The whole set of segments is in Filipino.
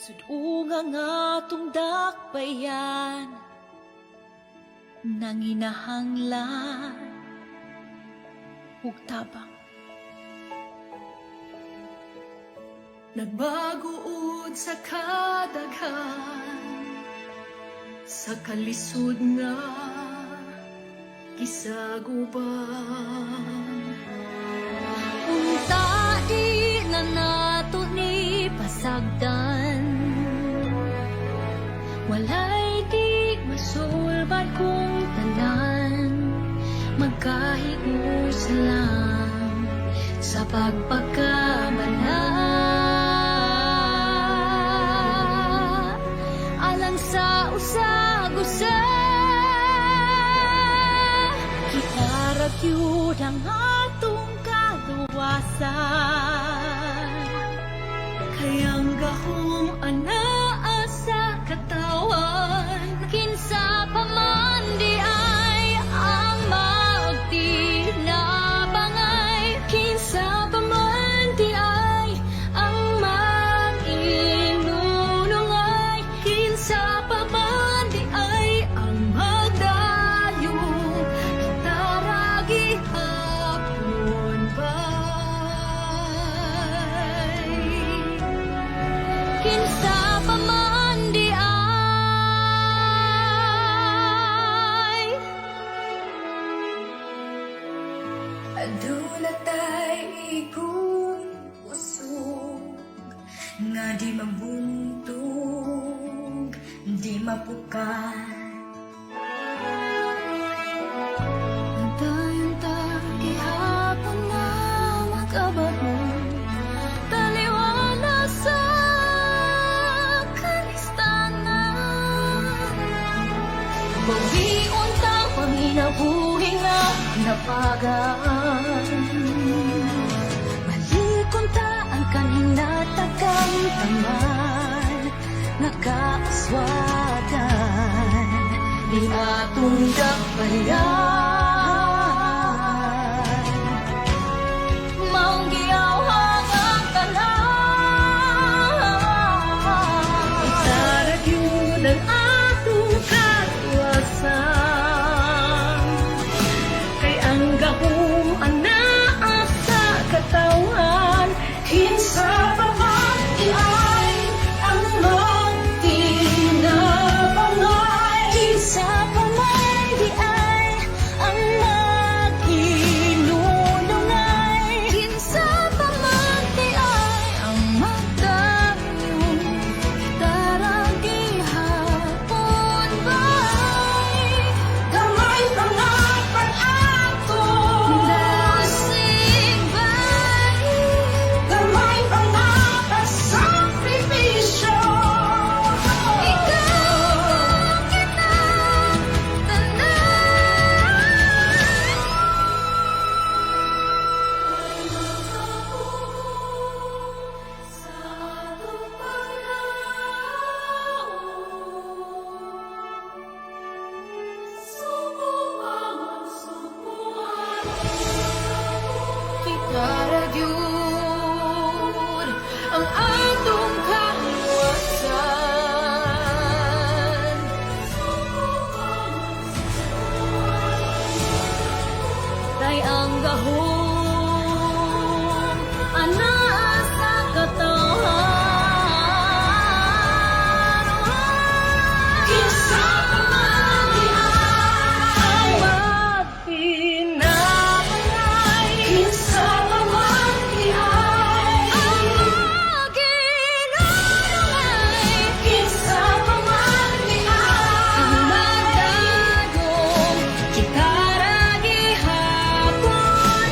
Sudunga nga tungdak bayan nang inahanglan ug tabang. Nagbaguod sa kadaghan sa kalisod nga gisaguban. Unta di na nato ni pasagdan, walay di masulbad kung tanan, magkahigos lang sa pagpagkamala. Alang sa usag-usa, Kita ragyud ang atong kaluwasan, kayang gahom anaa sa katawan. kinsa pa man di ay ang magtinabangay, Kinsa pa man di ay ang mag-inulungay, kinsa pa man di ay ang magdayong, kita ragi hapon bay. kinsa pa man di ay. Aduna tay igon usog nga di mabuntog, di mapukat. Antay-antay gihapon na mag-abot mo, taliwala sa kalistanan. Bawion tang paminabuhi nga napagaan, balikon ta ang kaninatagang taman, nakaaswagan di atong dakbayan. Maong giyawhang ang tanan, itaragyud ang atong katuwasan, kay ang gahom anaa sa katawan. Kinsa pa man di ay ang magtinabangay, kinsa pa man di ay ang mag-inulungay, kinsa pa man di ay ang magdayong, daragi hapon bay. Gamay pa nga pag-ato nasig bay, gamay pa nga pag-sakripisyo. Ikaw kita Kitaragyud ang atong kaluwasan, kay ang gahom anaa sa katawan. Kinsa pa man di ay magtinabangay, kinsa pa man di ay ang mag-inulungay, kinsa pa man di ay ang magdayong, kita ragi hapon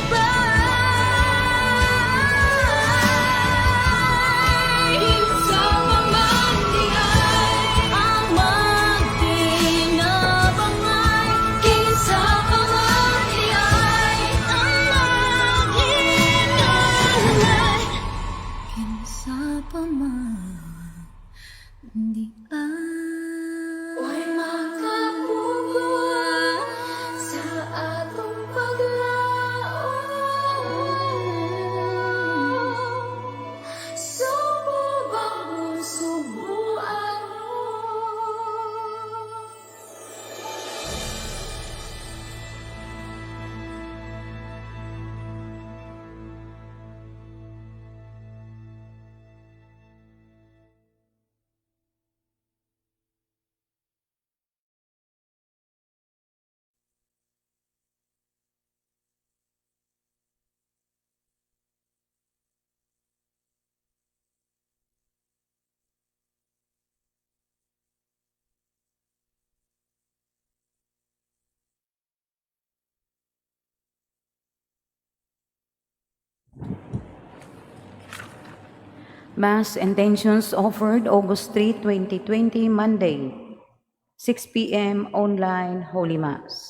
Mass intentions offered August 3, 2020, Monday, 6 p.m. online Holy Mass.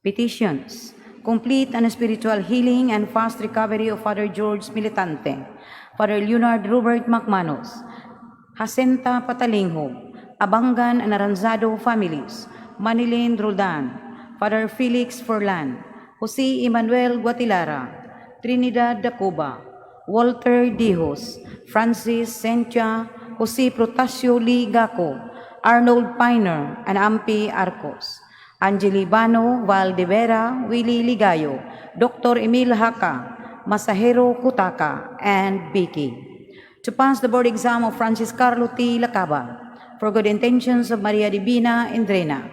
Petitions: complete and spiritual healing and fast recovery of Father George Militante, Father Leonard Robert McManus, Jacinta Patalingho, Abangan and Aranzado families, Manilin Roldan, Father Felix Forlan, Jose Emmanuel Guatilara, Trinidad Dacuba, Walter Dijos, Francis Sentia, Jose Protasio Lee Gaco, Arnold Piner, and Ampi Arcos, Angeli Bano Valdevera, Willie Ligayo, Dr. Emil Haka, Masahiro Kutaka, and Vicky. To pass the board exam of Francis Carlo T. Lacaba, for good intentions of Maria Divina Indrena,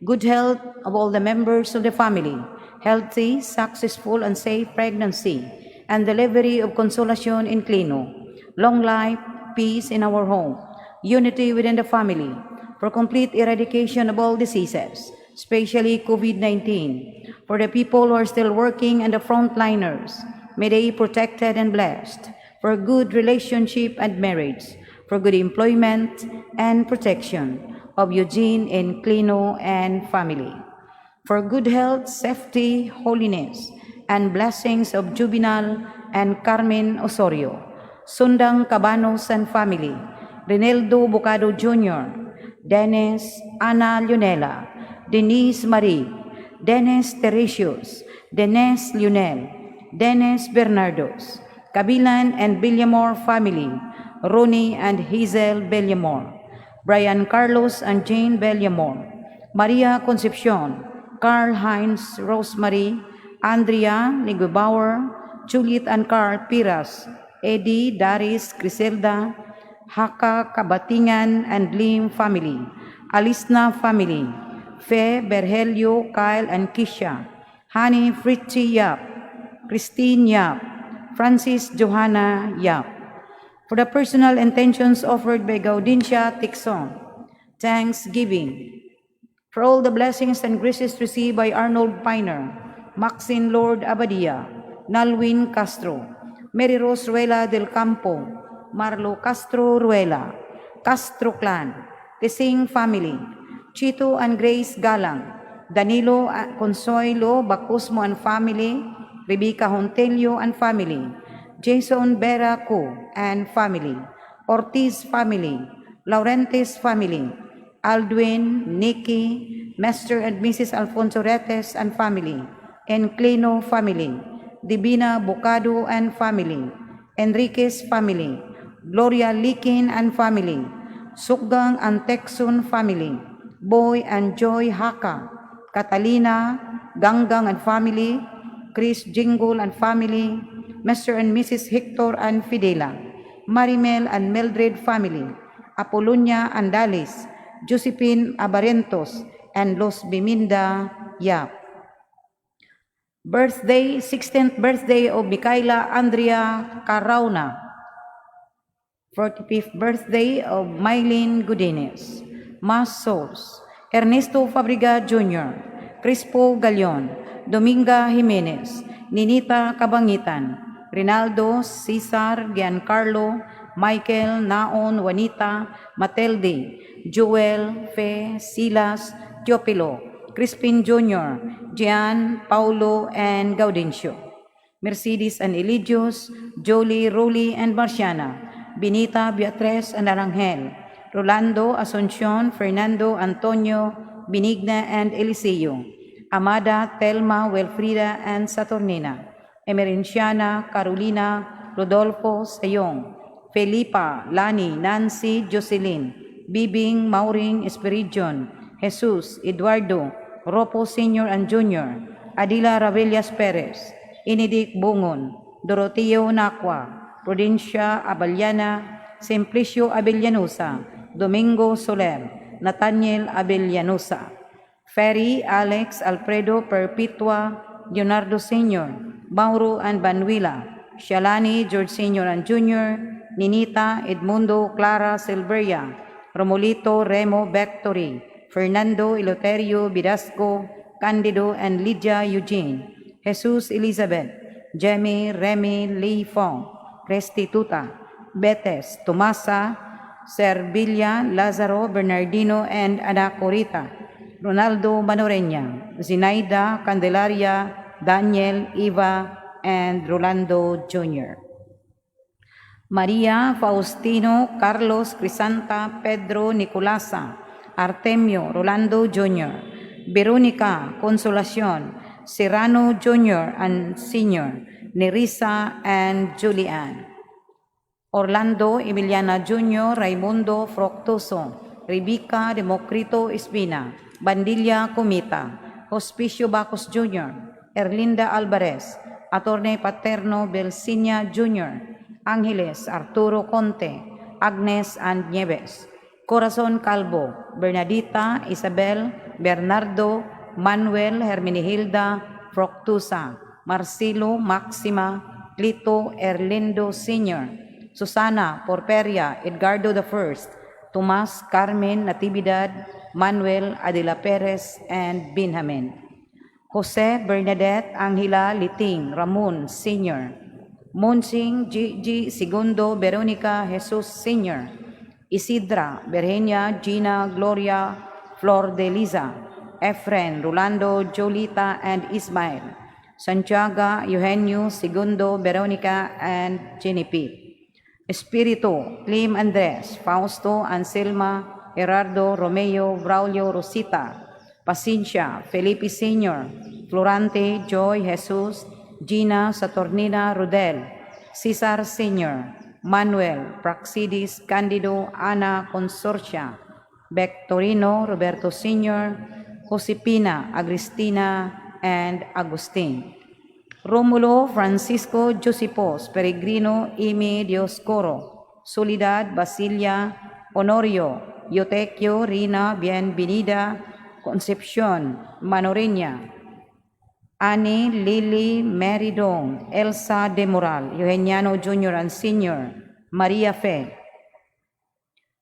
good health of all the members of the family, healthy, successful, and safe pregnancy, and delivery of Consolacion in Clino, long life, peace in our home, unity within the family, for complete eradication of all diseases, especially COVID-19, for the people who are still working and the frontliners, may they be protected and blessed, for good relationship and marriage, for good employment and protection of Eugene and Clino and family, for good health, safety, holiness, and blessings of Juvenal and Carmen Osorio, Sundang Cabanos and family, Reneldo Bocado Jr., Dennis Ana Leonela, Denise Marie, Dennis Teresios, Dennis Lionel, Dennis Bernardos, Kabilan and Villamor family, Ronnie and Hazel Villamor, Brian Carlos and Jane Villamor, Maria Concepcion, Carl Heinz Rosemary, Andrea Nigubauer, Juliet and Carl Piras, Eddie, Daris, Griselda, Haka Kabatingan and Lim family, Alisna family, Fe, Berhelio, Kyle and Kisha, Hani Fritzi Yap, Christine Yap, Francis Johanna Yap. For the personal intentions offered by Gaudentia Tixon, thanksgiving. For all the blessings and graces received by Arnold Piner, Maxine Lord Abadia, Nalwin Castro, Mary Rose Ruela del Campo, Marlo Castro Ruela, Castro Clan, Tesing family, Chito and Grace Galang, Danilo Consuelo Bacusmo and family, Rebecca Hontelio and family, Jason Vera Co and family, Ortiz family, Laurentes family, Aldwin, Nikki, Mr. and Mrs. Alfonso Retes and family, Enclino family, Divina Bocado and family, Enriquez family, Gloria Likin and family, Suggang and Texon family, Boy and Joy Haka, Catalina, Ganggang and family, Chris Jingle and family, Mr. and Mrs. Hector and Fidela, Marimel and Mildred family, Apolonia and Dalis, Josephine Abarentos, and Los Biminda Yap. Birthday, 16th birthday of Micaela Andrea Carauna. 45th birthday of Mylene Godinez. Mass Souls, Ernesto Fabriga Jr., Crispo Galion, Dominga Jimenez, Ninita Kabangitan, Rinaldo, Cesar, Giancarlo, Michael, Naon, Juanita, Matilde, Joel, Fe, Silas, Teopilo, Crispin Jr., Gian, Paulo, and Gaudencio, Mercedes and Eligios, Jolie, Rolly, and Marciana, Benita, Beatriz, and Arangel, Rolando, Asuncion, Fernando, Antonio, Benigna, and Eliseo, Amada, Telma, Wilfrida, and Saturnina, Emerenciana, Carolina, Rodolfo, Sayong, Felipa, Lani, Nancy, Jocelyn, Bibing, Mauring, Espiridion, Jesus, Eduardo, Ropo Sr. and Jr., Adila Ravellas Perez, Inidik Bungon, Doroteo Nacua, Prudencia Abellana, Simplicio Abellanosa, Domingo Soler, Nathaniel Abellanosa, Ferry, Alex, Alfredo Perpetua, Leonardo Sr., Mauro and Banuila, Shalani, George Sr. and Jr., Ninita, Edmundo, Clara, Silveria, Romolito, Remo, Victory, Fernando, Eloterio, Vidasco, Candido, and Lydia Eugene, Jesus Elizabeth, Jemmy, Remy, Lee Fong, Restituta, Betes, Tomasa, Servilia, Lazaro, Bernardino, and Ana Corita, Ronaldo Manorenya, Zinaida, Candelaria, Daniel, Eva, and Rolando Jr. Maria, Faustino, Carlos, Crisanta, Pedro, Nicolasa, Artemio, Rolando Jr., Veronica, Consolacion, Serrano Jr. and Sr., Nerissa, and Julian. Orlando Emiliana Jr., Raimundo Fructuoso, Rebecca Democrito Espina, Bandilla Comita, Hospicio Bacos Jr., Erlinda Alvarez, Attorney Paterno Belsinia Jr., Angeles Arturo Conte, Agnes and Nieves, Corazon Calvo, Bernadita Isabel, Bernardo, Manuel Hermenegilda Fructuosa, Marcelo Maxima, Lito Erlindo Sr., Susana Porperia Edgardo I, Tomas Carmen Natividad, Manuel Adela Perez, and Benjamin. Jose Bernadette Angela Liting Ramon Sr., Monsing Gigi Segundo Veronica Jesus Sr., Isidra Virginia Gina Gloria Flor de Liza, Efren Rolando Jolita and Ismael, Santiago Eugenio Segundo Veronica and Jennifer. Espiritu, Clim Andres, Fausto, Anselma, Gerardo, Romeo, Braulio, Rosita, Paciencia, Felipe Sr., Florante, Joy, Jesus, Gina, Saturnina, Rodel, Cesar Sr., Manuel, Praxidis, Candido, Ana, Consorcia, Victorino, Roberto Sr., Josepina, Agristina, and Agustin. Romulo Francisco Josepos Peregrino Imi Dioscoro, Soledad Basilia, Honorio, Yotequio Rina Bienvenida, Concepcion Manoreña, Annie Lily Meridon, Elsa de Moral, Eugeniano Jr. and Sr., Maria Fe,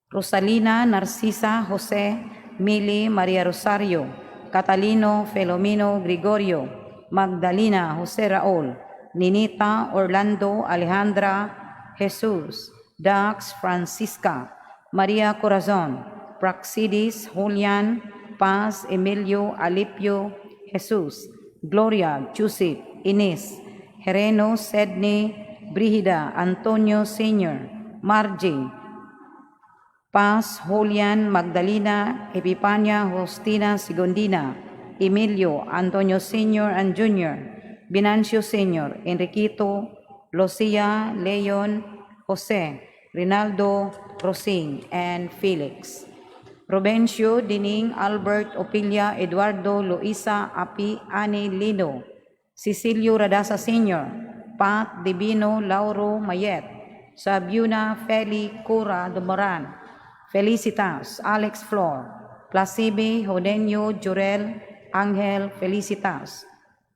Rosalina Narcisa Jose, Mili Maria Rosario, Catalino Felomino Gregorio, Magdalena Jose Raul, Ninita Orlando Alejandra Jesus, Dax Francisca, Maria Corazon, Praxidis Julian, Paz Emilio Alipio Jesus, Gloria Joseph Ines, Hereno Sedney Brigida Antonio Sr., Margie, Paz Julian Magdalena Epipania Justina Sigondina, Emilio Antonio Sr. and Jr., Binancio Sr., Enriquito, Lucia, Leon, Jose, Rinaldo, Rosing, and Felix. Rubencio, Dining, Albert, Opilia, Eduardo, Luisa, Api, Ani, Lino, Cecilio Radasa Sr., Pat, Divino, Lauro, Mayet, Sabiuna, Feli, Cura, Dumoran, Felicitas, Alex Flor, Placibe, Jodenio, Jurel, Angel Felicitas,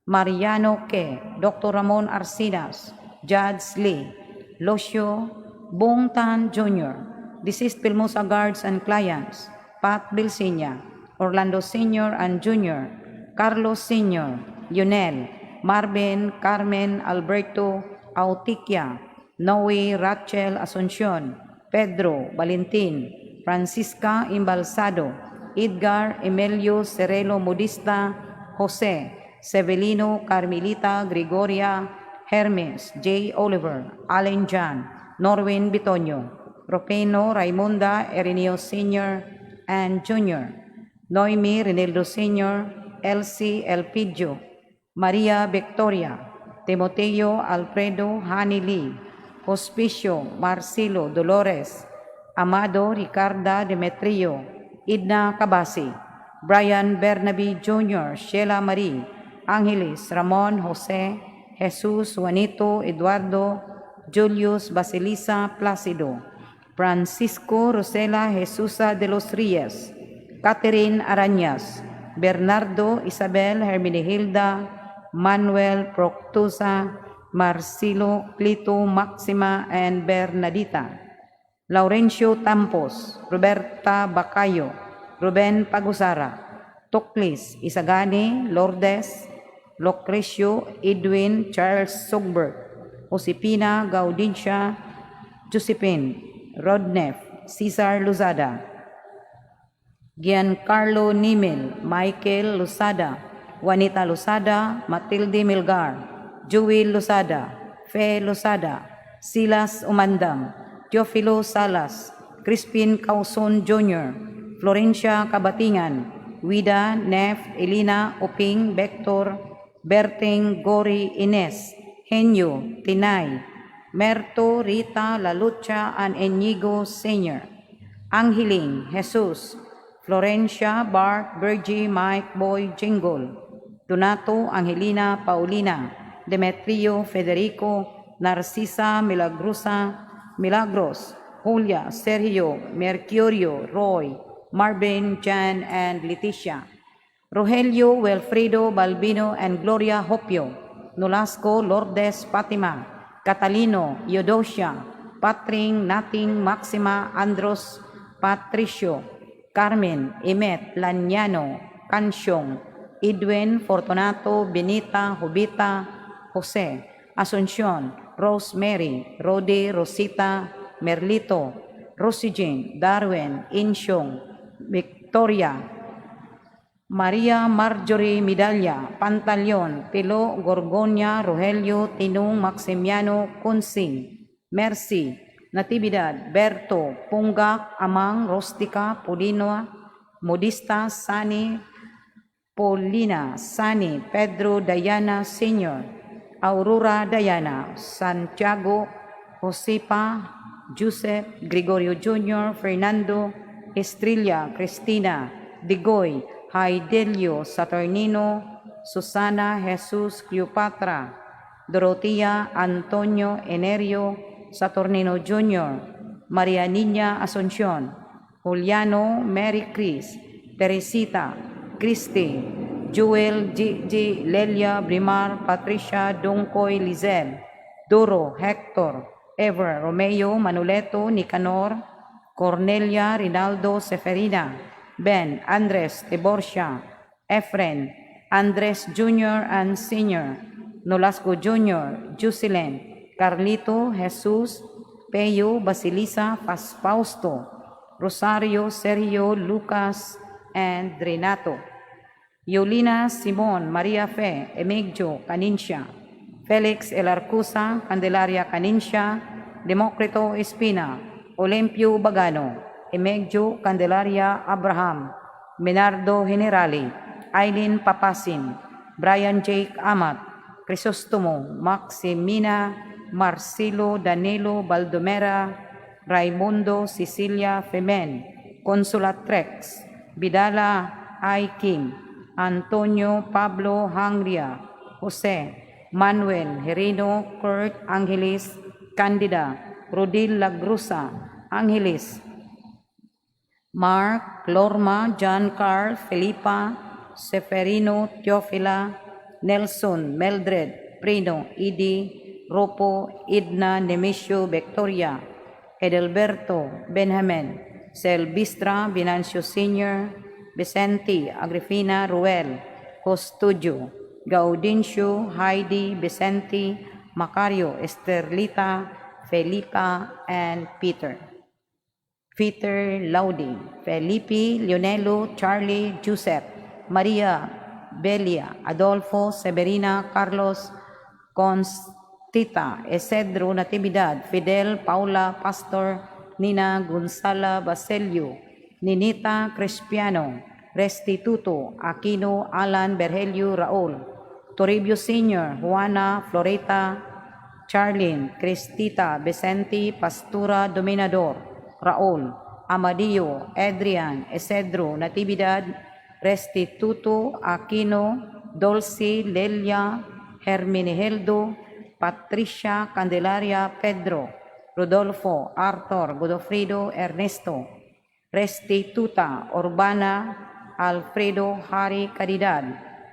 Mariano Ke, Dr. Ramon Arcidas, Judge Lee, Locio, Bong Tan Jr., Deceased Pilmosa Guards and Clients, Pat Bilsinya, Orlando Sr. and Jr., Carlos Sr., Yunel, Marvin, Carmen, Alberto, Autikia, Noe, Rachel Asuncion, Pedro, Valentin, Francisca Imbalsado, Edgar Emilio Cerelo Modista, Jose, Severino Carmelita Gregoria, Hermes, J. Oliver, Allen John, Norwin Bitonio, Ropeno Raimonda Erineo Sr. and Jr., Noemi Renildo Sr., Elsie Elpidio, Maria Victoria, Timoteo Alfredo Hani Lee, Hospicio Marcelo Dolores, Amado Ricarda Demetrio, Idna Cabasi, Brian Bernabe Jr., Sheila Marie, Angeles Ramon Jose, Jesus Juanito Eduardo, Julius Basilisa Placido, Francisco Rosela Jesusa de los Reyes, Catherine Arañas, Bernardo Isabel Hermenegilda, Manuel Proctusa, Marcelo Clito Maxima, and Bernadita, Laurencio Tampos, Roberta Bacayo, Ruben Pagusara, Toklis Isagani, Lourdes, Lucrecio Edwin Charles Sogbert, Josepina Gaudincia, Josephine Rodnef, Cesar Lozada, Giancarlo Nimel, Michael Lozada, Juanita Lozada, Matilde Milgar, Joel Lozada, Fe Lozada, Silas Umandam, Teofilo Salas, Crispin Causon Jr., Florencia Kabatingan, Wida, Nef, Elina, Oping, Vector, Berting, Gori, Ines, Henyo, Tinay, Merto, Rita, Lalucha, and Enigo Sr., Angeling, Jesus, Florencia, Bart, Bergie, Mike, Boy, Jingle, Donato, Angelina, Paulina, Demetrio, Federico, Narcisa, Milagros, Julia, Sergio, Mercurio, Roy, Marvin, Jan, and Leticia. Rogelio, Wilfredo, Balbino, and Gloria Hopio. Nolasco, Lourdes, Fatima, Catalino, Eudocia, Patring, Nating, Maxima, Andros, Patricio, Carmen, Emet, Lanyano, Cansyong, Edwin, Fortunato, Benita, Jubita, Jose, Asuncion, Rosemary, Rodi, Rosita, Merlito, Rosigin, Darwin, Insyong, Victoria, Maria Marjorie Midalla, Pantaleon, Pilo, Gorgonia, Rogelio, Tinong, Maximiano, Kunsing, Mercy, Natividad, Berto, Punggak, Amang, Rostica, Polino, Modista, Sani, Paulina, Sani, Pedro, Diana Sr., Aurora Diana, Santiago, Josepa, Joseph, Gregorio Jr., Fernando, Estrella, Cristina, Digoy, Haidelio, Saturnino, Susana, Jesus, Cleopatra, Dorotea, Antonio, Enerio, Saturnino Jr., Maria Niña Asuncion, Juliano, Mary Chris, Teresita, Christy, Joel, Gigi, Lelia, Brimar, Patricia, Dongkoy, Lizel, Doro, Hector, Ever, Romeo, Manuleto, Nicanor, Cornelia, Rinaldo, Seferina, Ben, Andres, Tiborcia, Efren, Andres Jr. and Sr., Nolasco Jr., Jocelyn, Carlito, Jesus, Peyo, Basilisa, Fausto, Rosario, Sergio, Lucas, and Renato. Yolina, Simon, Maria Fe, Emigdio, Canincia, Felix Elarcusa, Candelaria Canincia, Democrito Espina, Olimpio Bagano, Emigdio Candelaria Abraham, Menardo Generali, Aileen Papasin, Brian Jake Amat, Crisostomo, Maximina, Marcelo Danilo Baldomera, Raimundo Cecilia Femen, Consolatrix, Vidala Aiking, Antonio Pablo Hangria, Jose, Manuel Herino, Kurt Angelis, Candida, Rodil Lagrusa, Angelis, Mark, Lorma, John Carl, Felipa, Seferino, Teofila, Nelson, Meldred, Prino, Idi, Ropo, Idna, Nemesio, Victoria, Edelberto, Benjamin, Selbistra, Venancio Sr., Vicente, Agripina, Ruel, Custodio, Gaudencio, Heidi, Vicente, Macario, Esterlita, Felipa, and Peter. Peter Laudi, Felipe, Leonelo, Charlie, Joseph, Maria, Belia, Adolfo, Severina, Carlos, Constita, Esedro, Natividad, Fidel, Paula, Pastor, Nina, Gonzala, Baselio, Ninita, Crispiano, Restituto, Aquino, Alan, Berhelio, Raul, Toribio Sr., Juana, Floreta, Charlene, Cristita, Vicente, Pastura, Dominador, Raul, Amadillo, Adrian, Esedro, Natividad, Restituto, Aquino, Dulce, Lelia, Hermenegildo, Patricia, Candelaria, Pedro, Rodolfo, Arthur, Godofredo, Ernesto, Restituta, Urbana, Alfredo, Hari, Caridad,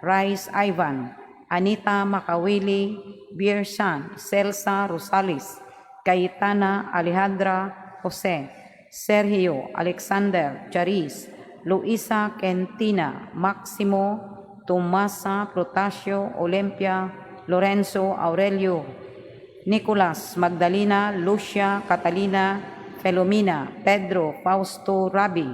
Rice, Ivan, Anita, Makawili, Biersan, Celsa, Rosales, Cayetana, Alejandra, Jose, Sergio, Alexander, Charis, Luisa, Kentina, Maximo, Tomasa, Protasio, Olympia, Lorenzo, Aurelio, Nicolas, Magdalena, Lucia, Catalina, Felomina, Pedro, Fausto Rabi,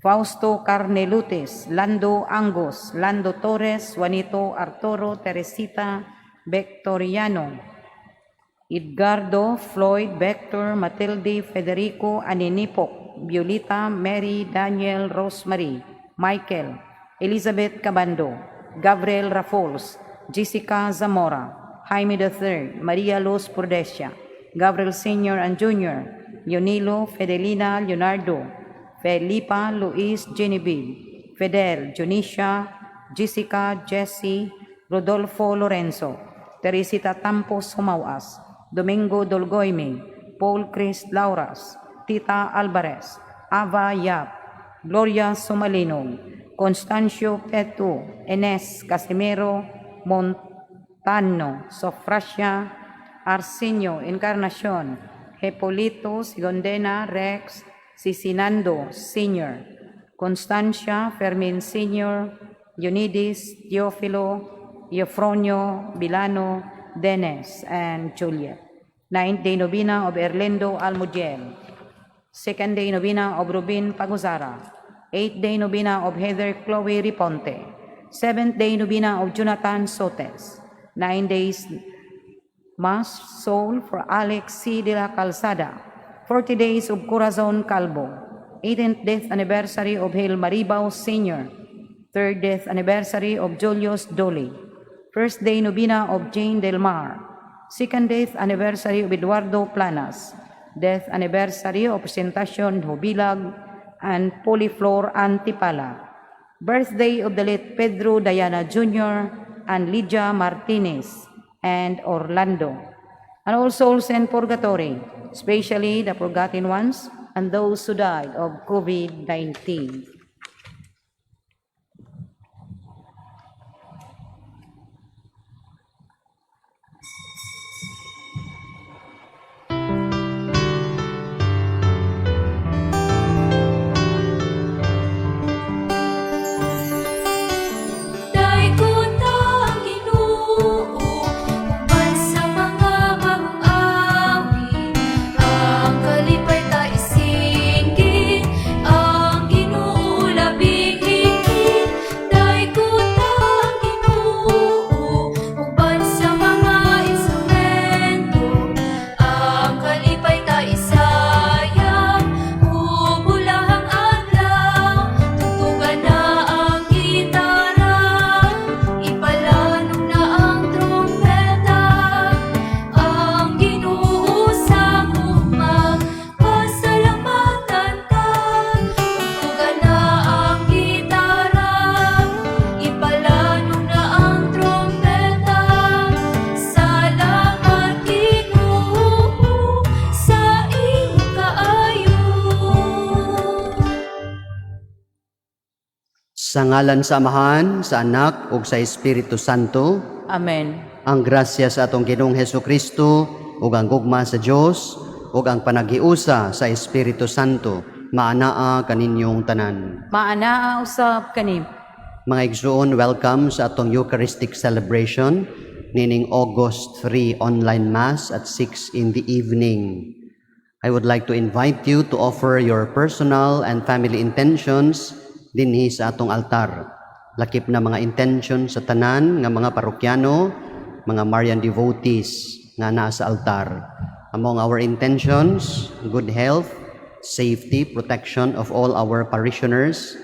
Fausto Carnelutis, Lando Angus, Lando Torres, Juanito Arturo, Teresita Victoriano, Edgardo, Floyd, Vector, Matilde, Federico, Aninipok, Violeta, Mary, Daniel, Rosemary, Michael, Elizabeth Cabando, Gabriel Rafols, Jessica Zamora, Jaime III, Maria Luz Prudencia, Gabriel Sr. and Jr., Yonilo, Fedelina, Leonardo, Felipa, Luis, Genevieve, Fidel, Junicia, Jessica, Jessie, Rodolfo Lorenzo, Teresita Tampos Humawas, Domingo Dolgoyme, Paul Chris Lauras, Tita Alvarez, Ava Yap, Gloria Sumalino, Constancio Petu, Enes Casimiro, Montano, Sofrasia, Arsenio Encarnacion, Hepolito Sigondena Rex, Sisinando Sr., Constancia Fermin Sr., Eunides Teofilo, Eufronio Bilano, Dennis, and Juliet. 9th Day Novena of Erlendo Almudiel. 2nd Day Novena of Rubin Paguzara. 8th Day Novena of Heather Chloe Riponte. 7th Day Novena of Jonathan Sotes. 9 days Mass Soul for Alex C. de la Calzada. 40 days of Corazon Calvo. 18th death anniversary of Hale Maribao Sr. 3rd death anniversary of Julius Dolly. 1st Day Novena of Jane Del Mar. 2nd death anniversary of Eduardo Planas. Death anniversary of Presentacion Hubilag and Poliflor Antipala. Birthday of the late Pedro Diana Jr. and Lydia Martinez and Orlando. And all souls in purgatory, especially the forgotten ones and those who died of COVID-19. Sa ngalan sa Amahan, sa Anak, ug sa Espiritu Santo, Amen. ang grasya sa atong Ginoong Hesukristo, ug ang gugma sa Dios, ug ang panaghiusa sa Espiritu Santo, maanaa kaninyong tanan. Maanaa usab kanim. Mga igsoon, welcome sa atong Eucharistic celebration, nining August 3 online Mass at 6 in the evening. I would like to invite you to offer your personal and family intentions dinhi sa atong altar. Lakip na mga intention sa tanan nga mga parokyano, mga Marian devotees nga naa sa altar. Among our intentions, good health, safety, protection of all our parishioners,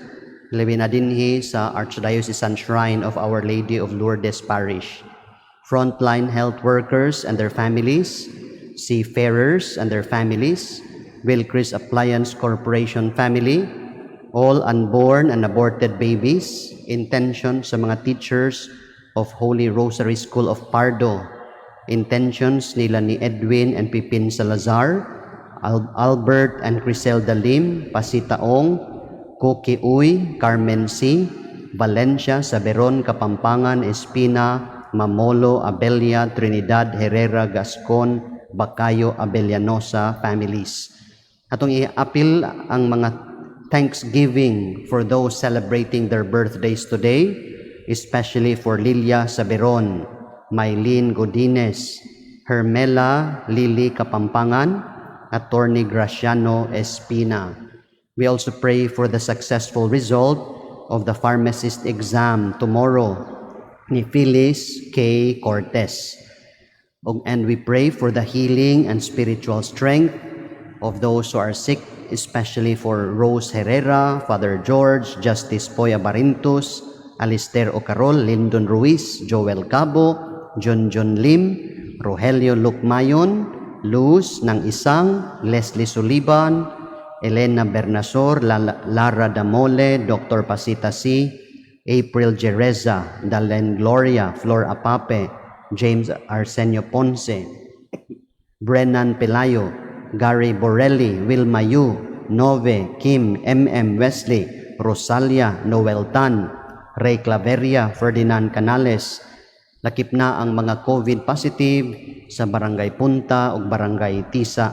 labi na dinhi sa Archdiocesan Shrine of Our Lady of Lourdes Parish, frontline health workers and their families, seafarers and their families, Wilcris Appliance Corporation family, all unborn and aborted babies, intention sa mga teachers of Holy Rosary School of Pardo, intentions nila ni Edwin and Pipin Salazar, Albert and Criselda Lim, Pasitaong, Koki Uy, Carmen C, Valencia, Saberon, Kapampangan, Espina, Mamolo, Abelia, Trinidad, Herrera, Gascon, Bacayo, Abellanosa families. Atong i-appeal ang mga thanksgiving for those celebrating their birthdays today, especially for Lilia Saberon, Maylene Godines, Hermela Lily Kapampangan, Attorney Graciano Espina. We also pray for the successful result of the pharmacist exam tomorrow ni Phyllis K. Cortez. And we pray for the healing and spiritual strength of those who are sick, especially for Rose Herrera, Father George, Justice Poya Barintos, Alister Ocarol, Lyndon Ruiz, Joel Cabo, John Lim, Rogelio Lucmayon, Luz ng Isang, Leslie Suliban, Elena Bernasor, Lara Damole, Dr. Pasita C., April Jereza, Dalen Gloria, Flor Apape, James Arsenio Ponce, Brennan Pelayo, Gary Borelli, Wilma Yu, Nove, Kim, MM Wesley, Rosalia, Noel Tan, Ray Claveria, Ferdinand Canales. Lakip na ang mga COVID positive sa Barangay Punta o Barangay Tisa.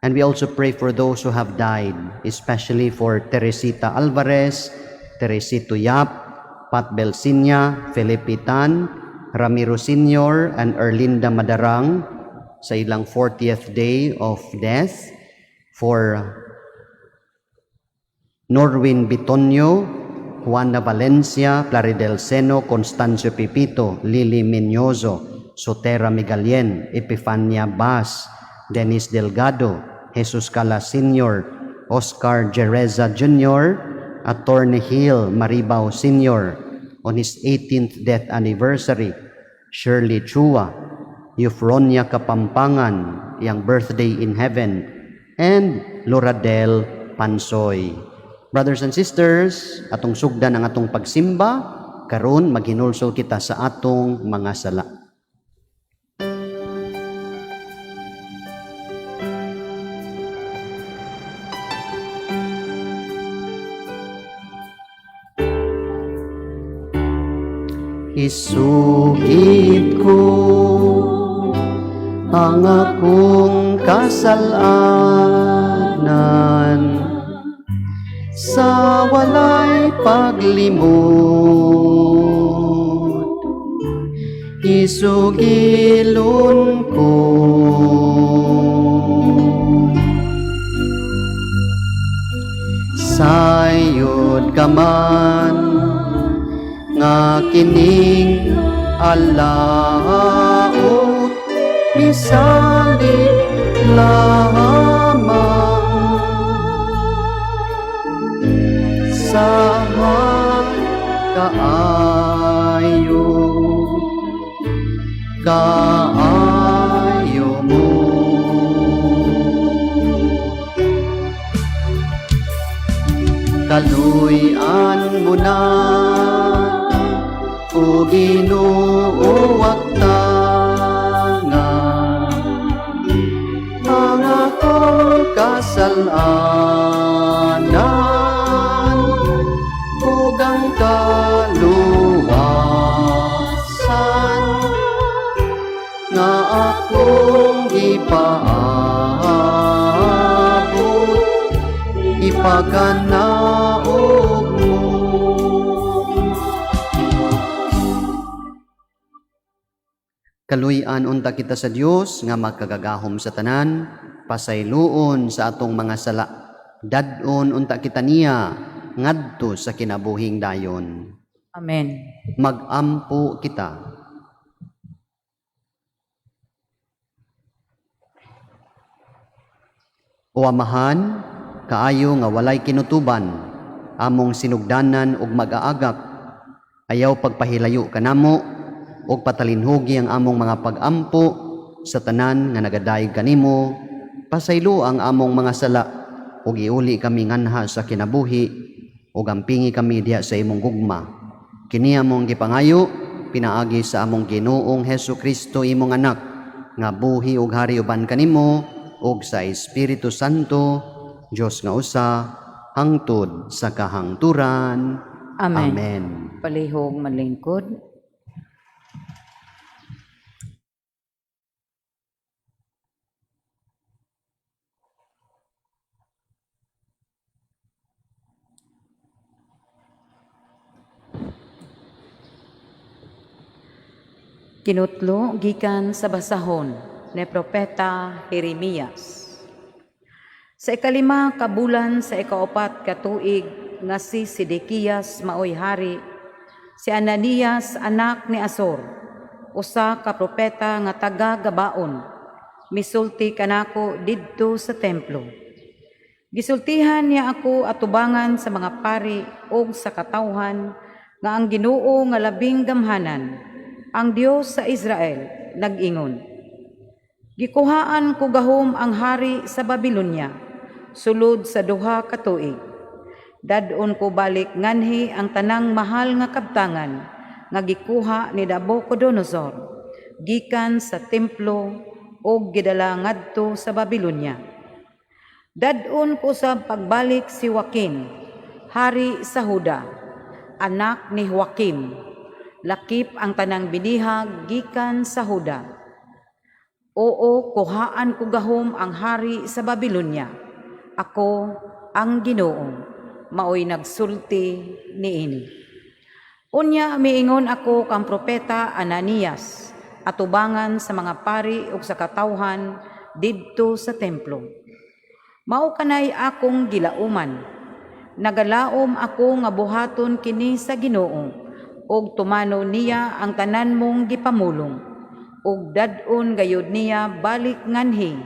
And we also pray for those who have died, especially for Teresita Alvarez, Teresito Yap, Pat Belsinya, Felipe Tan, Ramiro Sr., and Erlinda Madarang sa ilang 40th day of death. For Norwin Bitonio, Juana Valencia, Plaridel Seno, Constancio Pipito, Lily Minyoso, Sotera Migalien, Epifania Bas, Dennis Delgado, Jesus Cala Sr., Oscar Jereza Jr., Attorney Hill Maribao Sr. on his 18th death anniversary, Shirley Chua, Eufronia Kapampangan, yang birthday in heaven, and Loradel Pansoy. Brothers and sisters, atong sugdan ang atong pagsimba, karon maghinulsol kita sa atong mga sala. Isugid ko ang akong kasalanan sa walay paglimot. Isugilon ko sayod ka man nga kining alaot misalit lamang sa kaayo mo. Kaluyan mo na o Ginoo at tangan ang akong kasalanan ug ang kaluwasan nga akong ipaabot ipaganaog mo. Kaluy-an unta kita sa Dios nga magkagagahom sa tanan, pasayloon sa atong mga sala. Dadon unta kita niya ngadto sa kinabuhing dayon. Amen. Magampo kita. O Amahan, kaayo nga walay kinutuban, among sinugdanan ug mag-aagak, ayaw pagpahilayo kanamo ug patalinhugi ang among mga pag-ampo sa tanan nga nagadayeg kanimo, pasaylo ang among mga sala ug iuli kami nganha sa kinabuhi ug ampingi kami diha sa imong gugma. Kini among gipangayo pinaagi sa among Ginoong Hesukristo imong anak nga buhi ug hari uban kanimo ug sa Espiritu Santo, Dios nga usa hangtod sa kahangturan. Amen. Amen. Palihog malingkod. Kinutlo gikan sa basahon ni Propeta Jeremias. Sa ikalima ka bulan sa ikaapat ka tuig nga si Sidekiyas maoy hari, si Ananias anak ni Asor, usa ka propeta nga taga Gabaon, misulti kanako didto sa templo. Gisultihan niya ako atubangan sa mga pari ug sa katawhan nga ang Ginoo nga labing gamhanan, ang Dios sa Israel, nag-ingon. Gikuhaan ko gahom ang hari sa Babilonia, sulod sa duha ka tuig. Dadon ko balik nganhi ang tanang mahal nga kabtangan nga gikuha ni Nabucodonosor gikan sa templo o gidala ngadto sa Babilonia. Dadon ko sa pagbalik si Joaquin, hari sa Huda, anak ni Joaquim, lakip ang tanang binihag gikan sa Huda. Oo, kuhaan ko gahom ang hari sa Babilonia. Ako ang Ginoo, maoy nagsulti niini. Unya miingon ako kang propeta Ananias, atubangan sa mga pari ug sa katawhan didto sa templo. Mao kanay akong gilauman. Nagalaom ako nga buhaton kini sa Ginoo, ug tumanaw niya ang tanan mong gipamulong, ug dadon gayud niya balik nganhi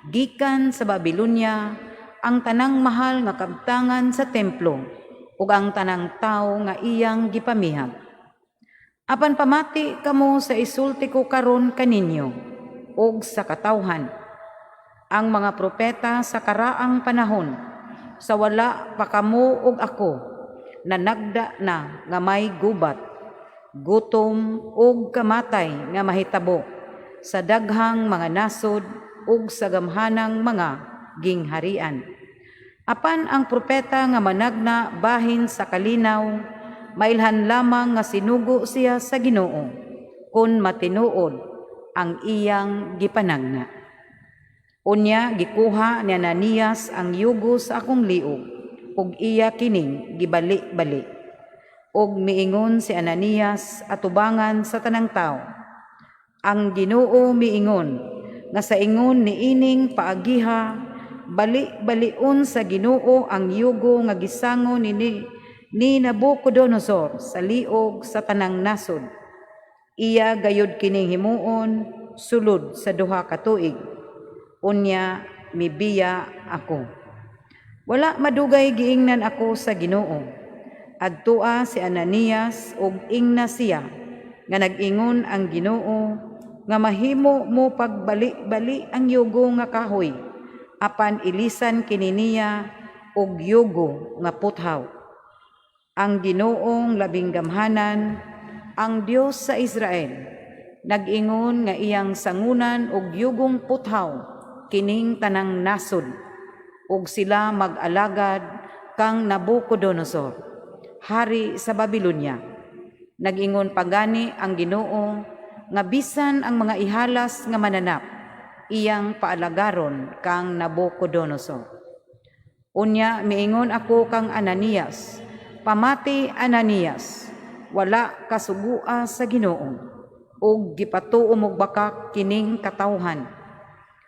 gikan sa Babilonia ang tanang mahal nga kabtangan sa templo ug ang tanang tawo nga iyang gipamihag. Apan pamati kamo sa isulti ko karon kaninyo ug sa katawhan, ang mga propeta sa karaang panahon, sa wala pa kamo ug ako, nanagda na nga may gubat, gutom ug kamatay nga mahitabo sa daghang mga nasod ug sa gamhanang mga gingharian. Apan ang propeta nga managna bahin sa kalinaw, mailhan lamang nga sinugo siya sa Ginoo kun matinuod ang iyang gipanagna. Unya gikuha ni Ananias ang yugo sa akong liog, ug iya kining gibali-bali. Ug miingon si Ananias atubangan sa tanang tao, ang Ginoo miingon nga sa ingon ni ining paagiha, bali-baliun sa Ginoo ang yugo nga gisango ni Nabucodonosor sa liog sa tanang nasod. Iya gayud kining himuon sulod sa duha ka tuig. Unya mibiya ako. Wala madugay giingnan ako sa Ginoo. Adtua si Ananias ug ingna siya nga nag-ingon ang Ginoo nga mahimo mo pagbali-bali ang yugo nga kahoy, apan ilisan kini niya og yugo nga puthaw. Ang Ginoong labing gamhanan, ang Dios sa Israel, nag-ingon nga iyang sangunan og yugong puthaw kining tanang nasod, ug sila mag-alagad kang Nabucodonosor, hari sa Babilonia. Nag-ingon pagani ang Ginoo nga bisan ang mga ihalas nga mananap, iyang paalagaron kang Nabucodonosor. Unya miingon ako kang Ananias, pamati Ananias, wala kasugua sa Ginoo, ug gipatuo mo baka kining katawhan.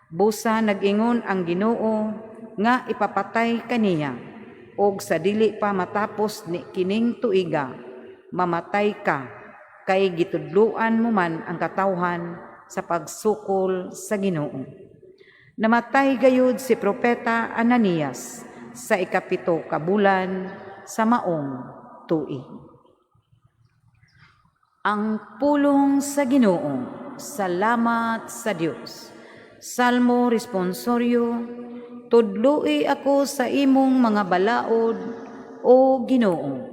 Busa nag-ingon ang Ginoo nga ipapatay kaniya, ug sa dili pa matapos ni kining tuiga, mamatay ka, kay gitudluan mo man ang katawhan sa pagsukol sa Ginoo. Namatay gayud si propeta Ananias sa ikapito ka bulan sa maong tuig. Ang pulong sa Ginoo. Salamat sa Dios. Salmo responsorio. Tudloi ako sa imong mga balaod, o Ginoo.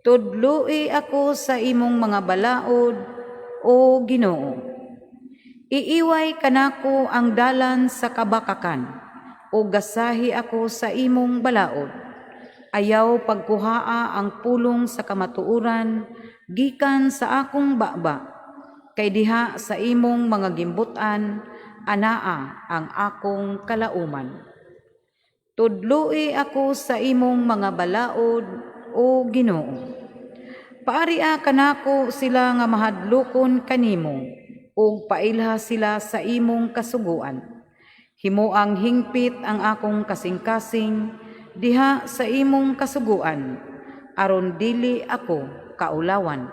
Tudloi ako sa imong mga balaod, o Ginoo. Iiway kanako ang dalan sa kabakakan, o gasahi ako sa imong balaod. Ayaw pagkuhaa ang pulong sa kamatuuran, gikan sa akong baba, kay diha sa imong mga gimbutan, anaa ang akong kalauman. Tudloi ako sa imong mga balaod, o Ginoo. Paaria kanako sila nga mahadlokon kanimo, ug pailha sila sa imong kasuguan. Himuang hingpit ang akong kasing-kasing diha sa imong kasuguan, aron dili ako kaulawan.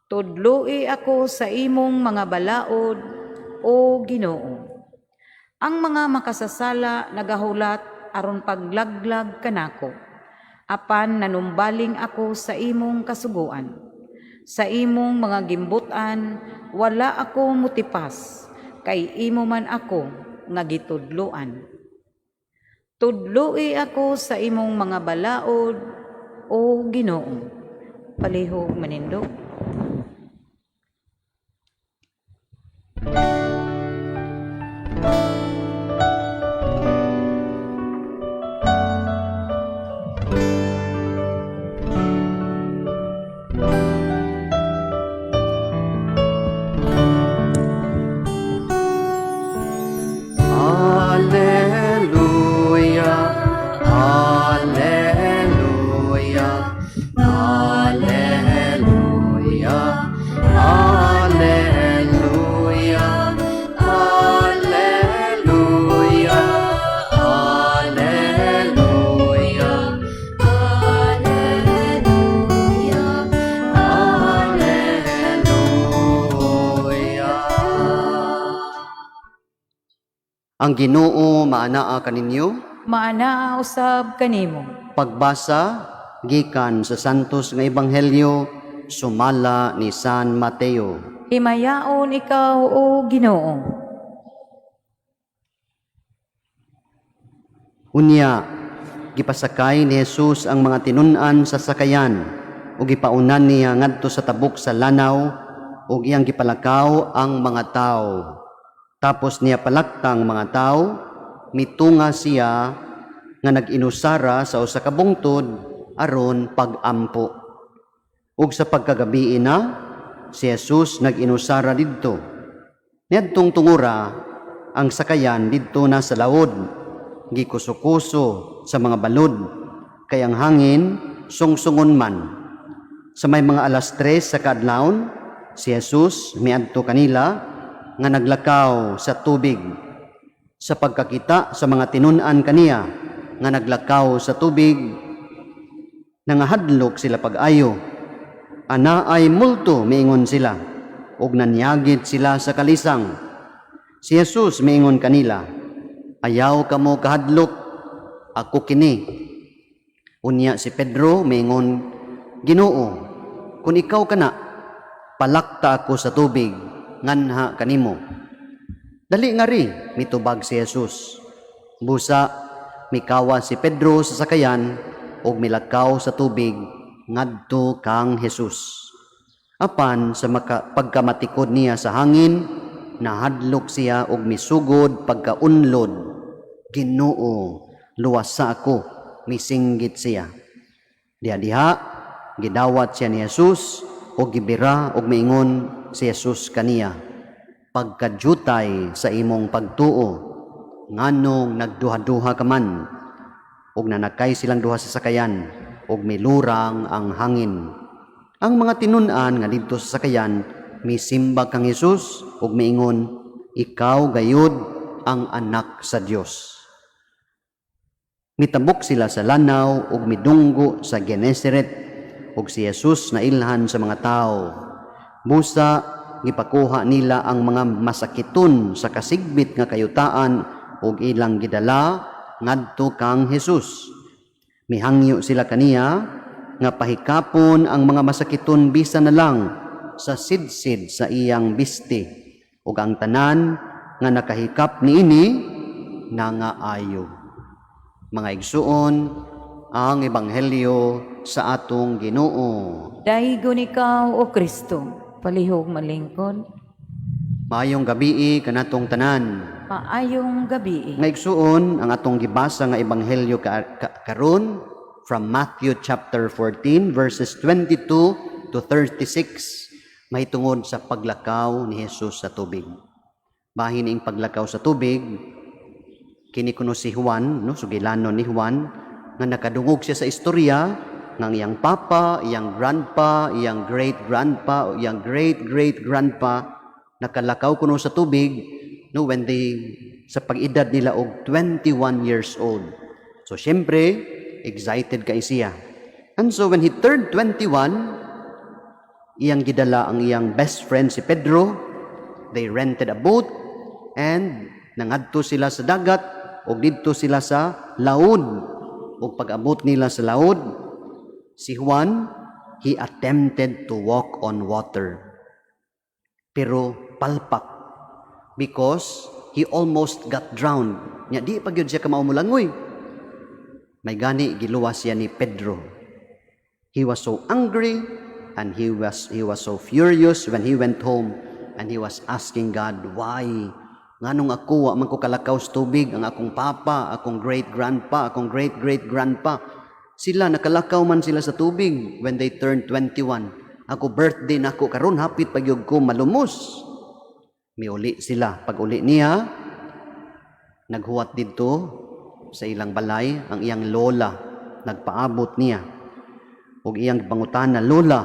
Tudloi ako sa imong mga balaod, o Ginoo. Ang mga makasasala nagahulat aron paglaglag kanako. Apan nanumbaling ako sa imong kasuguan. Sa imong mga gimbutan, wala ako mutipas, kay imo man ako nga gitudloan. Tudloi ako sa imong mga balaod, o Ginoo. Palihog manindog. Alleluia, alleluia, alleluia, alleluia, alleluia, alleluia, alleluia. Ang Ginoo maanaa kaninyo. Maana usab kanimo. Pagbasa gikan sa santos nga ebanghelyo sumala ni San Mateo. Himayaon ikaw, o Ginoo. Unya, gipasakay ni Jesus ang mga tinun-an sa sakayan ug gipaunan niya ngadto sa tabok sa lanaw ug iyang gipalakaw ang mga tawo. Tapos niya palaktang mga tawo, mitunga siya nga nag-inusara sa usa ka bungtod aron pag-ampo. Ug sa pagkagabi na, si Jesus nag-inusara didto. Niadtong tungura ang sakayan didto na sa lawod, gikuso-kuso sa mga balod, kay ang hangin sungsungon man. Sa may mga alas 3 sa kadlawon, si Jesus miadto kanila nga naglakaw sa tubig. Sa pagkakita sa mga tinun-an kaniya nga naglakaw sa tubig, nangahadlok sila pag-ayo. Ana ay multo, miingon sila, ug nanyagit sila sa kalisang. Si Jesus miingon kanila, ayaw kamo kahadlok, ako kini. Unya si Pedro miingon, Ginoo, kung ikaw kana, palakta ako sa tubig, nganha kanimo. Dali nga ri, mitubag si Jesus. Busa, mikawa si Pedro sa sakayan ug milakaw sa tubig ngadto kang Jesus. Apan sa pagkamatikod niya sa hangin, nahadlok siya ug misugod pagkaunlod. Ginoo, luwasa ako, misinggit siya. Diha-diha, gidawat siya ni Jesus ug gibira ug miingon si Jesus kaniya, pagkadyutay sa imong pagtuo, nganong nagduha-duha ka man, ug nanakay silang duha sa sakayan, ug milurang ang hangin. Ang mga tinun-an nga didto sa sakayan, misimbag kang Jesus, ug miingon, ikaw gayud ang anak sa Dios. Mitabok sila sa lanaw, ug midunggo sa Genesaret, ug si Jesus nailhan sa mga tao. Busa, gipakuha nila ang mga masakiton sa kasigbit nga kayutaan ug ilang gidala ngadto kang Jesus. Mihangyo sila kaniya nga pahikapon ang mga masakiton bisan na lang sa sidsid sa iyang bisti ug ang tanan nga nakahikap niini nangaayo. Mga igsuon, ang ebanghelyo sa atong Ginoo. Daigon ikaw, o Kristo. Palihog malingkod. Maayong gabi kanatong tanan. Maayong gabi. Nga igsuon ang atong gibasa nga ebanghelyo karon from Matthew chapter 14 verses 22 to 36 mahitungod sa paglakaw ni Jesus sa tubig. Bahin ing paglakaw sa tubig, kini kuno si Juan, no, sugilanon ni Juan, nga nakadungog siya sa istorya ng iyang papa, iyang grandpa, iyang great-grandpa, iyang great-great-grandpa nakalakaw kuno sa tubig no when they sa pag-edad nila og 21 years old. So syempre, excited kay siya. And so when he turned 21, iyang gidala ang iyang best friend si Pedro. They rented a boat and nangadto sila sa dagat ug didto sila sa laod. Ug pag-abot nila sa laod, si Juan, he attempted to walk on water. Pero palpak because he almost got drowned. Nya di pa gyud siya kamaumulangoy. May gani giluwas siya ni Pedro. He was so angry and he was so furious when he went home and he was asking God, why? Nganong ako wa man ko kalakaw sa tubig, ang akong papa, akong great-grandpa, akong great-great-grandpa. Sila nakalakaw man sila sa tubig when they turned 21. Ako birthday na ako karon hapit pagyug ko malumos. Miuli sila. Pag uli niya, naghuwat dito sa ilang balay ang iyang lola. Nagpaabot niya. Ug iyang pangutana, Lola,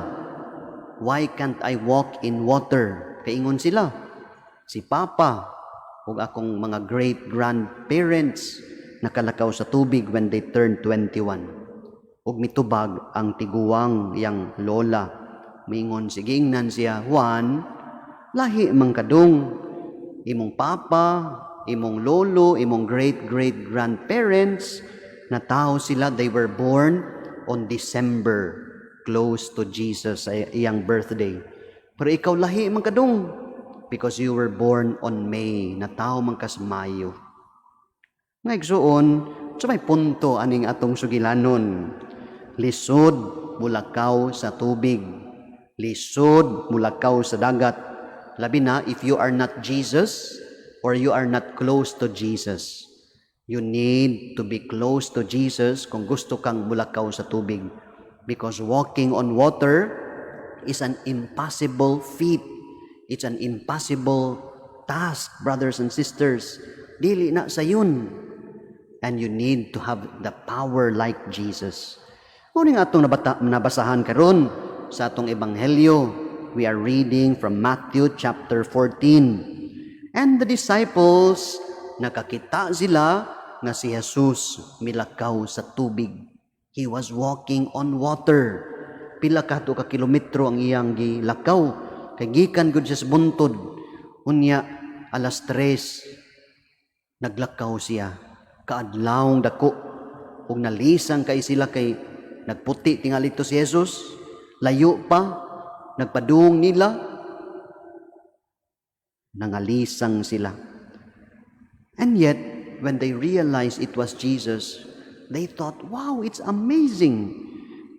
why can't I walk in water? Kaingon sila. Si Papa ug akong mga great-grandparents nakalakaw sa tubig when they turned 21. Ug mitubag ang tiguwang iyang lola. Mingon sigingnan siya, Juan, lahi man kadung. Imong papa, imong lolo, imong great-great-grandparents, na tao sila, they were born on December, close to Jesus, iyang birthday. Pero ikaw lahi man kadung, because you were born on May, na tao man kas Mayo. Ngaigsuon, so may punto aning atong sugilanon. Lisod, mulakaw sa tubig. Lisod, mulakaw sa dagat. Labi na, if you are not Jesus, or you are not close to Jesus. You need to be close to Jesus kung gusto kang mulakaw sa tubig. Because walking on water is an impossible feat. It's an impossible task, brothers and sisters. Dili na sayon. And you need to have the power like Jesus. Kuning atong nabasahan karon sa atong ebanghelyo. We are reading from Matthew chapter 14. And the disciples, nakakita sila nga si Jesus milakaw sa tubig. He was walking on water. Pila ka kilometro ang iyang gilakaw. Kay gikan gud siya sa buntod. Unya alas 3 naglakaw siya. Kaadlawng dako. Ug nalisang kay sila kay nagputi tingali to si Jesus. Layo pa. Nagpadung nila. Nangalisang sila. And yet, when they realized it was Jesus, they thought, wow, it's amazing.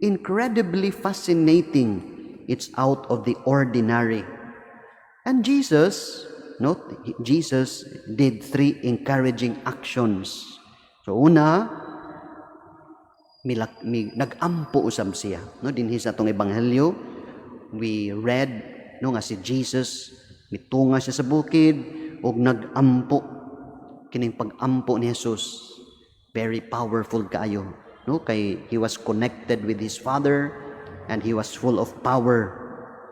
Incredibly fascinating. It's out of the ordinary. And Jesus did 3 encouraging actions. So una, nag-ampo usab siya. No, dinhi sa atong ebanghelyo, we read nga si Jesus mitunga siya sa bukid ug nag-ampo. Kining pag-ampo ni Jesus, very powerful kaayo. No, kay he was connected with his Father and he was full of power.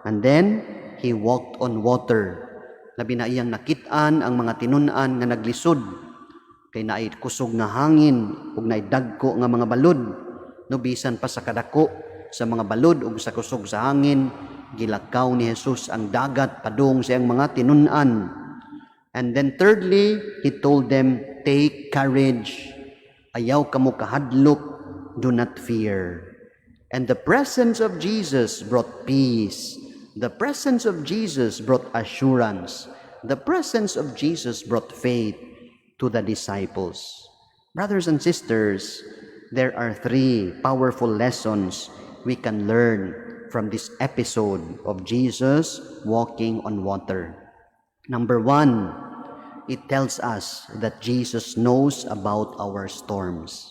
And then he walked on water. Labi na iyang nakit-an ang mga tinun-an nga naglisod. Kay naay kusog nga hangin ug naay dagko nga mga balod. No, bisan pa sa kadako sa mga balod ug sa kusog sa hangin, gilakaw ni Jesus ang dagat padung sa iyang mga tinun-an. And then thirdly, he told them, take courage. Ayaw kamo kahadlok, do not fear. And the presence of Jesus brought peace. The presence of Jesus brought assurance. The presence of Jesus brought faith to the disciples. Brothers and sisters, there are 3 powerful lessons we can learn from this episode of Jesus walking on water. Number 1, it tells us that Jesus knows about our storms.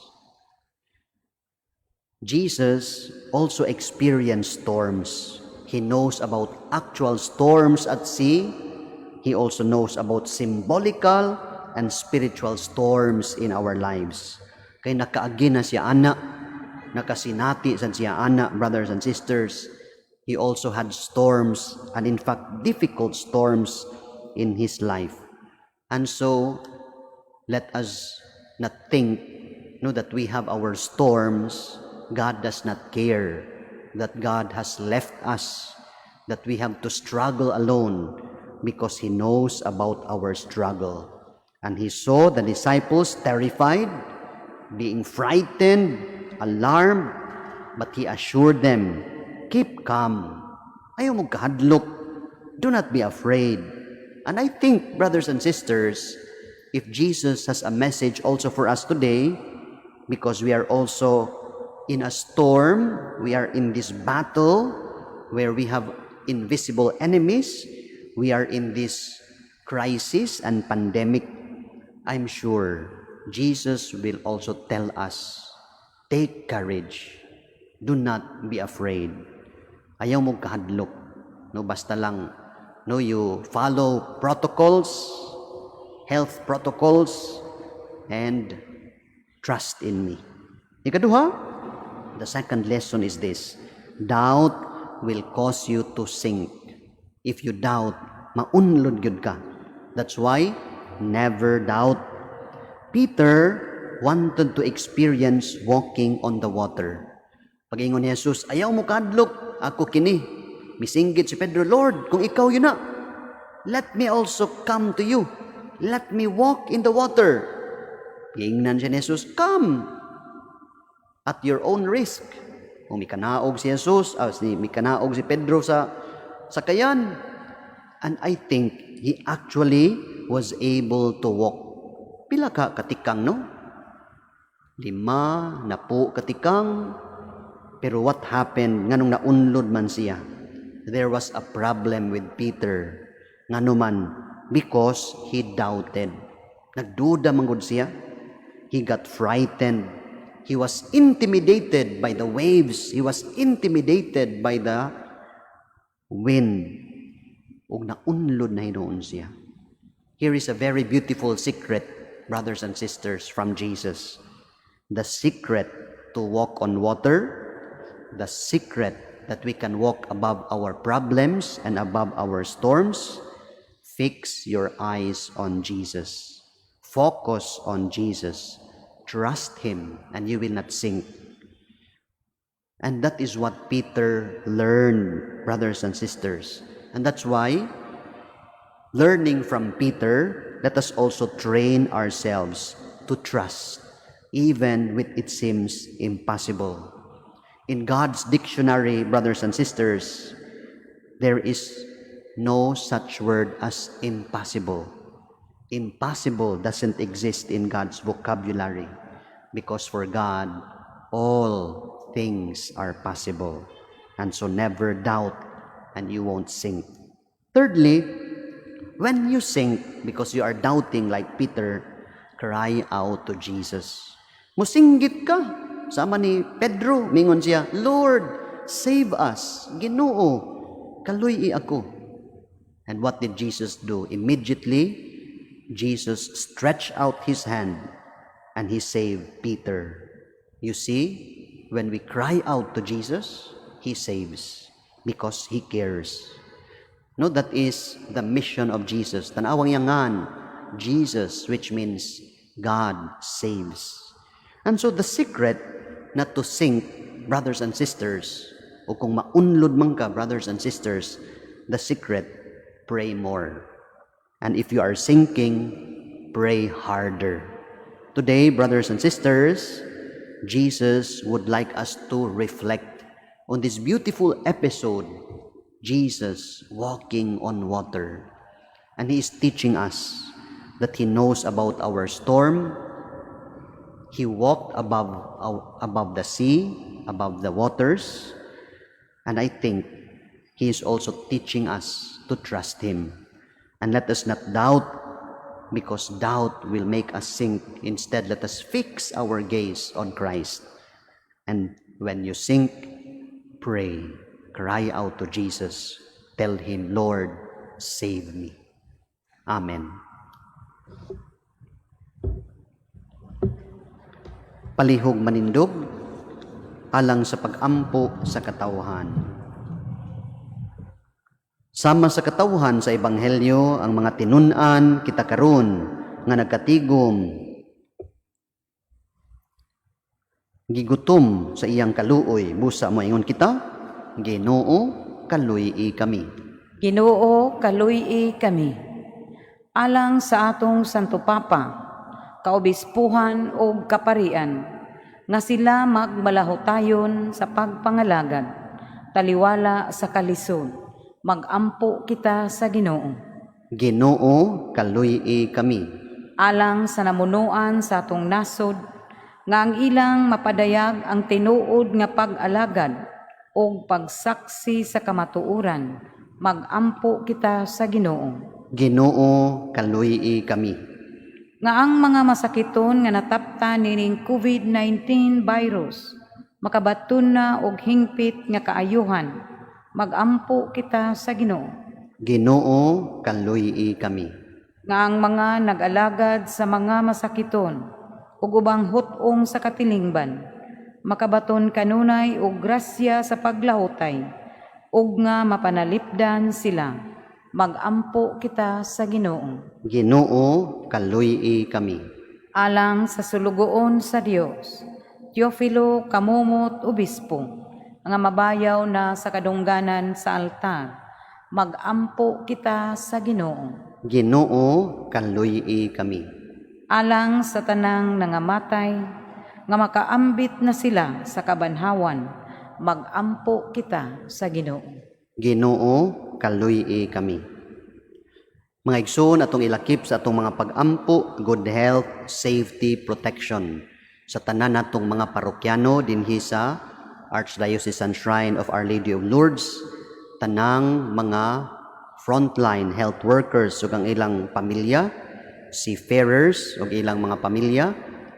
Jesus also experienced storms. He knows about actual storms at sea. He also knows about symbolical and spiritual storms in our lives. Kay nakaagi na siya ana nakasinati sa siya ana, brothers and sisters. He also had storms, and in fact, difficult storms in his life. And so, let us not think that we have our storms. God does not care that God has left us, that we have to struggle alone, because He knows about our struggle. And He saw the disciples terrified, being frightened, alarmed, but He assured them, keep calm. Ayaw mo kahadlok. Do not be afraid. And I think, brothers and sisters, if Jesus has a message also for us today, because we are also in a storm, we are in this battle where we have invisible enemies, we are in this crisis and pandemic, I'm sure Jesus will also tell us, take courage. Do not be afraid. Ayaw mo kahadlok. No, basta lang, no, you follow protocols, health protocols, and trust in me. Ikaduha, the second lesson is this: doubt will cause you to sink. If you doubt, maunlod gyud ka. That's why, never doubt. Peter wanted to experience walking on the water. Pag-ingon ni Jesus, ayaw mo kadlok, ako kini. Misinggit si Pedro, Lord, kung ikaw yun na, let me also come to you. Let me walk in the water. Pingnan siya ni Jesus, come at your own risk. Kung mikanaog si Jesus, mikanaog si Pedro sa kayan. And I think he actually was able to walk. Pila ka katikang, no? 5 na po katikang. Pero what happened? Nganong naunlod man siya? There was a problem with Peter. Ngano man? Because he doubted. Nagduda manggod siya. He got frightened. He was intimidated by the waves. He was intimidated by the wind. Ug naunlod na hinuon siya. Here is a very beautiful secret, brothers and sisters, from Jesus. The secret to walk on water, the secret that we can walk above our problems and above our storms. Fix your eyes on Jesus. Focus on Jesus. Trust Him, and you will not sink. And that is what Peter learned, brothers and sisters. And that's why, learning from Peter, let us also train ourselves to trust, even when it seems impossible. In God's dictionary, brothers and sisters, there is no such word as impossible. Impossible doesn't exist in God's vocabulary, because for God, all things are possible. And so never doubt, and you won't sink. Thirdly, when you sink because you are doubting like Peter, cry out to Jesus. Musinggit ka. Sama ni Pedro, mingon siya, Lord, save us. Ginoo, kaluy ako. And what did Jesus do? Immediately, Jesus stretched out His hand and He saved Peter. You see, when we cry out to Jesus, He saves because He cares. No, that is the mission of Jesus. Tanawang yangan, Jesus, which means God saves. And so the secret not to sink, brothers and sisters, o kung maunlod man ka, brothers and sisters, the secret, pray more. And if you are sinking, pray harder. Today, brothers and sisters, Jesus would like us to reflect on this beautiful episode, Jesus walking on water. And He is teaching us that He knows about our storm. He walked above the sea, above the waters. And I think He is also teaching us to trust Him. And let us not doubt, because doubt will make us sink. Instead, let us fix our gaze on Christ. And when you sink, pray. Cry out to Jesus. Tell Him, Lord, save me. Amen. Palihog manindog, alang sa pag-ampo sa katawhan. Sama sa katawhan sa Ebanghelyo ang mga tinun-an kita karon nga nagkatigom, gigutom sa iyang kaluoy. Busa mo ingon kita, Ginoo, kaluy-i kami. Ginoo, kaluy-i kami. Alang sa atong Santo Papa, kaobispuhan o kaparian, nga sila magmalahutayon sa pagpangalagad, taliwala sa kalisod, magampo kita sa Ginoo. Ginoo, kaluy-i kami. Alang sa namunuan sa atong nasod, nga ang ilang mapadayag ang tinuod nga pag-alagad o pagsaksi sa kamatuuran, magampo kita sa Ginoo. Ginoo, kaluy-i kami. Nga ang mga masakiton nga natapta nining COVID-19 virus, makabaton na og hingpit nga kaayuhan, magampo kita sa Ginoo. Ginoo, kaluy-i kami. Nga ang mga nag-alagad sa mga masakiton, ug ubang hutong sa katilingban, makabaton kanunay og grasya sa paglahutay, ug nga mapanalipdan sila, magampo kita sa Ginoo. Ginoo, kaluy-i kami. Alang sa sulugoon sa Dios, Teofilo Kamumot Obispo, nga mabayaw na sa kadungganan sa altar, magampo kita sa Ginoo. Ginoo, kaluy-i kami. Alang sa tanang nangamatay, nga makaambit na sila sa kabanhawan, magampo kita sa Ginoo. Ginoo, kaluy-i kami. Mga igsoon, atong ilakip sa atong mga pag-ampo, good health, safety, protection sa tanan natong mga parokyano dinhi sa Archdiocesan Shrine of Our Lady of Lourdes, tanang mga frontline health workers ug ang ilang pamilya, seafarers ug ilang mga pamilya,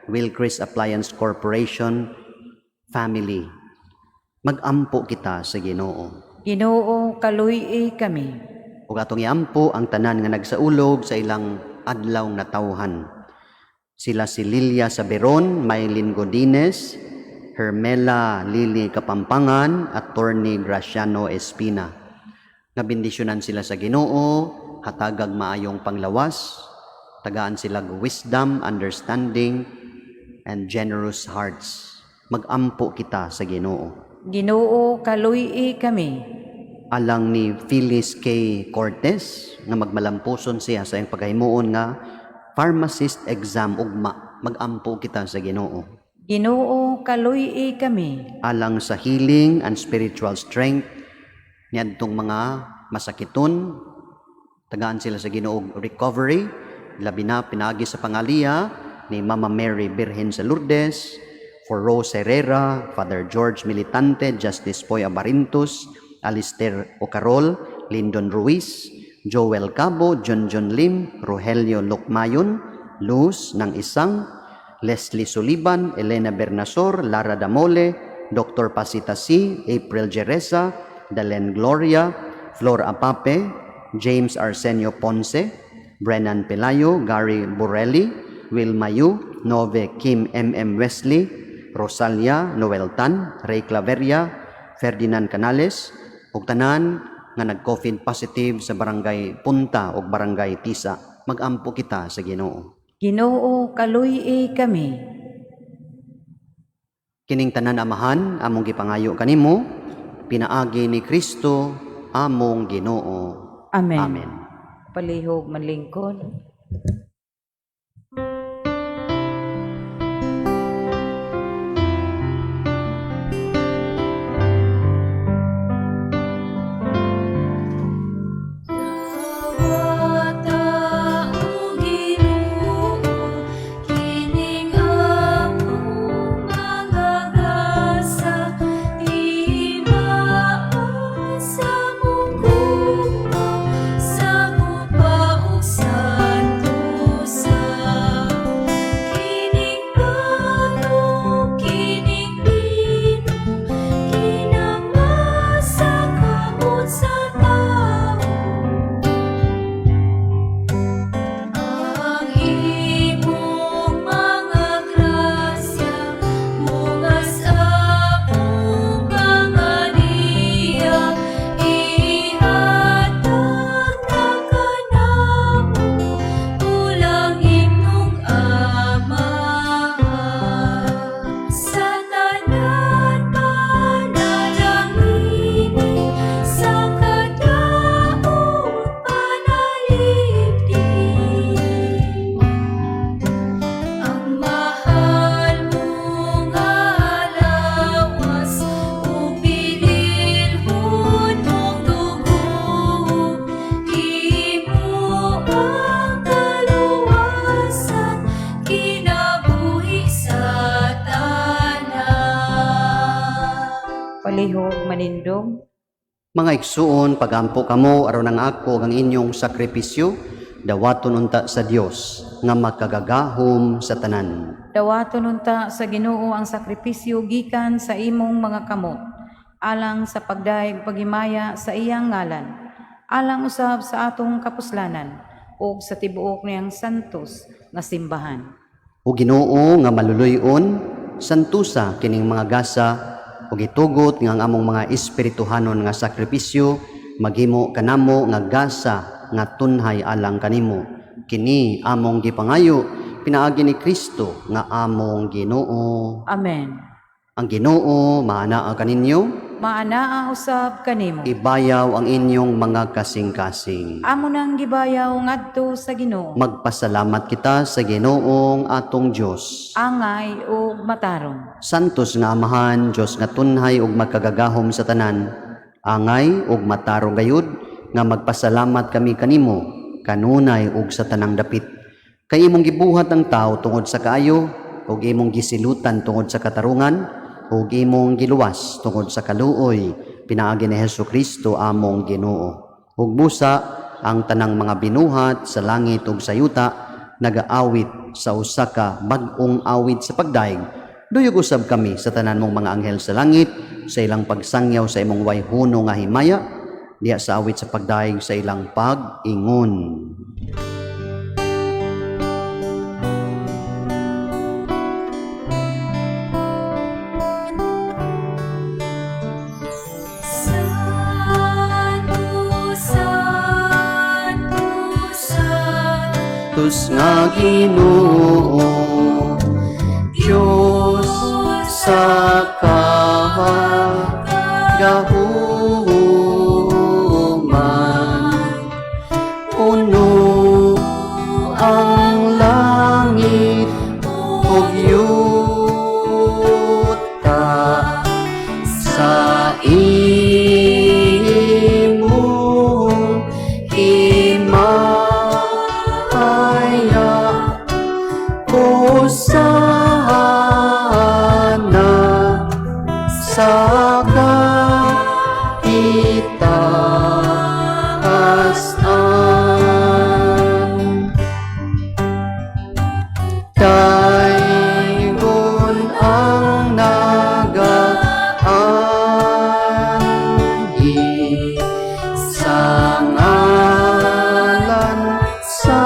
Wilcris Appliance Corporation family. Magampo kita sa Ginoo. Ginoo, kaluy-i kami. Ug atong iampo ang tanan nga nagsaulog sa ilang adlaw nga tawhan. Sila si Lilia Saberon, Maylin Godines, Hermela Lili Kapampangan, at Attorney Graciano Espina. Nabindisyonan sila sa Ginoo, hatagag maayong panglawas, tagaan sila wisdom, understanding, and generous hearts. Magampo kita sa Ginoo. Ginoo, kaluy-i kami. Alang ni Phyllis K. Cortez, nga magmalampuson siya sa iyang paghimuon nga pharmacist exam ugma, magampo kita sa Ginoo. Ginoo, kaluy-i kami. Alang sa healing and spiritual strength niadtong mga masakiton, tagaan sila sa Ginoo recovery, labi na pinagi sa pangaliya ni Mama Mary Birhen sa Lourdes, for Rose Herrera, Father George Militante, Justice Poy Abarintus, Alister Ocarol, Lyndon Ruiz, Joel Cabo, John Lim, Rogelio Locmayon, Luz ng Isang, Leslie Suliban, Elena Bernasor, Lara Damole, Dr. Pasita C., April Jeresa, Dalen Gloria, Flor Apape, James Arsenio Ponce, Brennan Pelayo, Gary Borelli, Will Mayu, Nove Kim M.M. Wesley, Rosalia Noel Tan, Ray Claveria, Ferdinand Canales, ug tanan nga nag-COVID positive sa barangay Punta ug barangay Tisa. Magampo kita sa Ginoo. Ginoo, kaluy-i kami. Kining tanan amahan, among gipangayo kanimo, pinaagi ni Kristo, among Ginoo. Amen. Amen. Palihog manlingkod. Sa palihog manindog, Mga igsuon, pagampo kamo aron ang ako ang inyong sakripisyo, dawaton unta sa Dios nga makagagahom sa tanan. dawaton unta sa Ginoo ang sakripisyo gikan sa imong mga kamot, alang sa pagdaig pagimaya sa iyang ngalan, alang usab sa atong kapuslanan, ug sa tibuok niyang santos nga simbahan. O Ginoo nga maluluyon, santusa kining mga gasa, ug itugot nga ang among mga espirituhanon nga sakripisyo maghimo kanamo nga gasa nga tunhay alang kanimo. Kini among gipangayo pinaagi ni Kristo nga among Ginoo. Amen. Ang Ginoo maanaa kaninyo, Maanaa usab kanimo. ibayaw ang inyong mga kasing-kasing. Amo nang gibayaw ngadto sa Ginoo. Magpasalamat kita sa Ginoong atong Dios. Angay ug matarong. Santos nga Amahan, Dios nga tunhay ug magkagagahom sa tanan, angay ug matarong gayud nga magpasalamat kami kanimo, kanunay ug sa tanang dapit. Kay imong gibuhat ang tao tungod sa kaayo, ug imong gisilutan tungod sa katarungan, ug imong giluwas tungod sa kaluoy, pinaagi ni Hesukristo among Ginoo. Ug busa ang tanang mga binuhat sa langit ug sa yuta nagaawit sa usa ka bag-ong awit sa pagdaig. Duyog usab kami sa tanan mong mga anghel sa langit sa ilang pagsangyaw sa imong wayhuno nga himaya, diya sa awit sa pagdaig sa ilang pag-ingon. Tus nga Ginoo, Diyos sa kahagahuman, puno ang langit ug yuta sa imong himaya. Hosana sa kaitaasan, daygon ang nagaanhi sa ngalan sa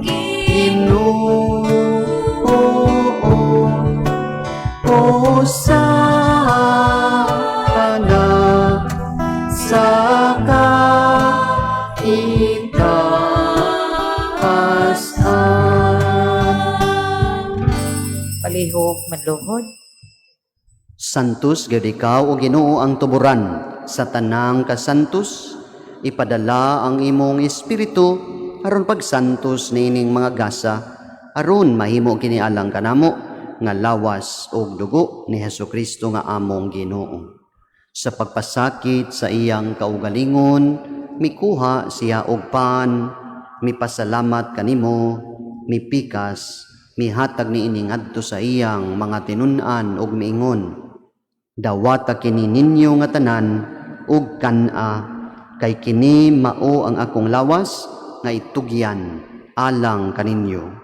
Ginoo. Hosana sa kaitaasan. Palihog madluhod. Santos gyud ikaw o Ginoo ang tuburan sa tanang kasantos, ipadala ang imong espiritu aron pagsantos niining mga gasa, aron mahimo kini alang kanamo nga lawas og dugo ni Hesukristo nga among Ginoo. Sa pagpasakit sa iyang kaugalingon, mikuha siya og pan, mipasalamat kanimo, mipikas, mihatag niini ngadto sa iyang mga tinun-an ug miingon, dawata kini ninyo nga tanan ug kan-a, kay kini mao ang akong lawas nga itugyan alang kaninyo.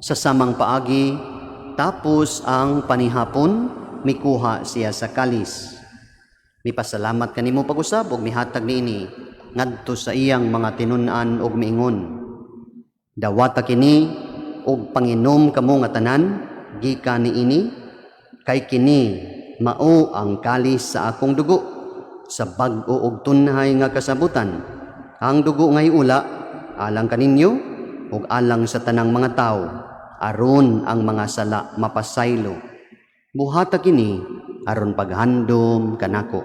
Sa samang paagi, tapos ang panihapon, mikuha siya sa kalis. Mipasalamat kanimo pag-usab ug mihatag niini ngadto sa iyang mga tinun-an ug miingon, dawata kini ug panginom kamo nga tanan gikan niini, kay kini mao ang kalis sa akong dugo sa bag-o ug tunhay nga kasabutan. Ang dugo ngay ula alang kaninyo ug alang sa tanang mga tawo, aron ang mga sala mapasaylo. Buhata kini aron paghandom kanako.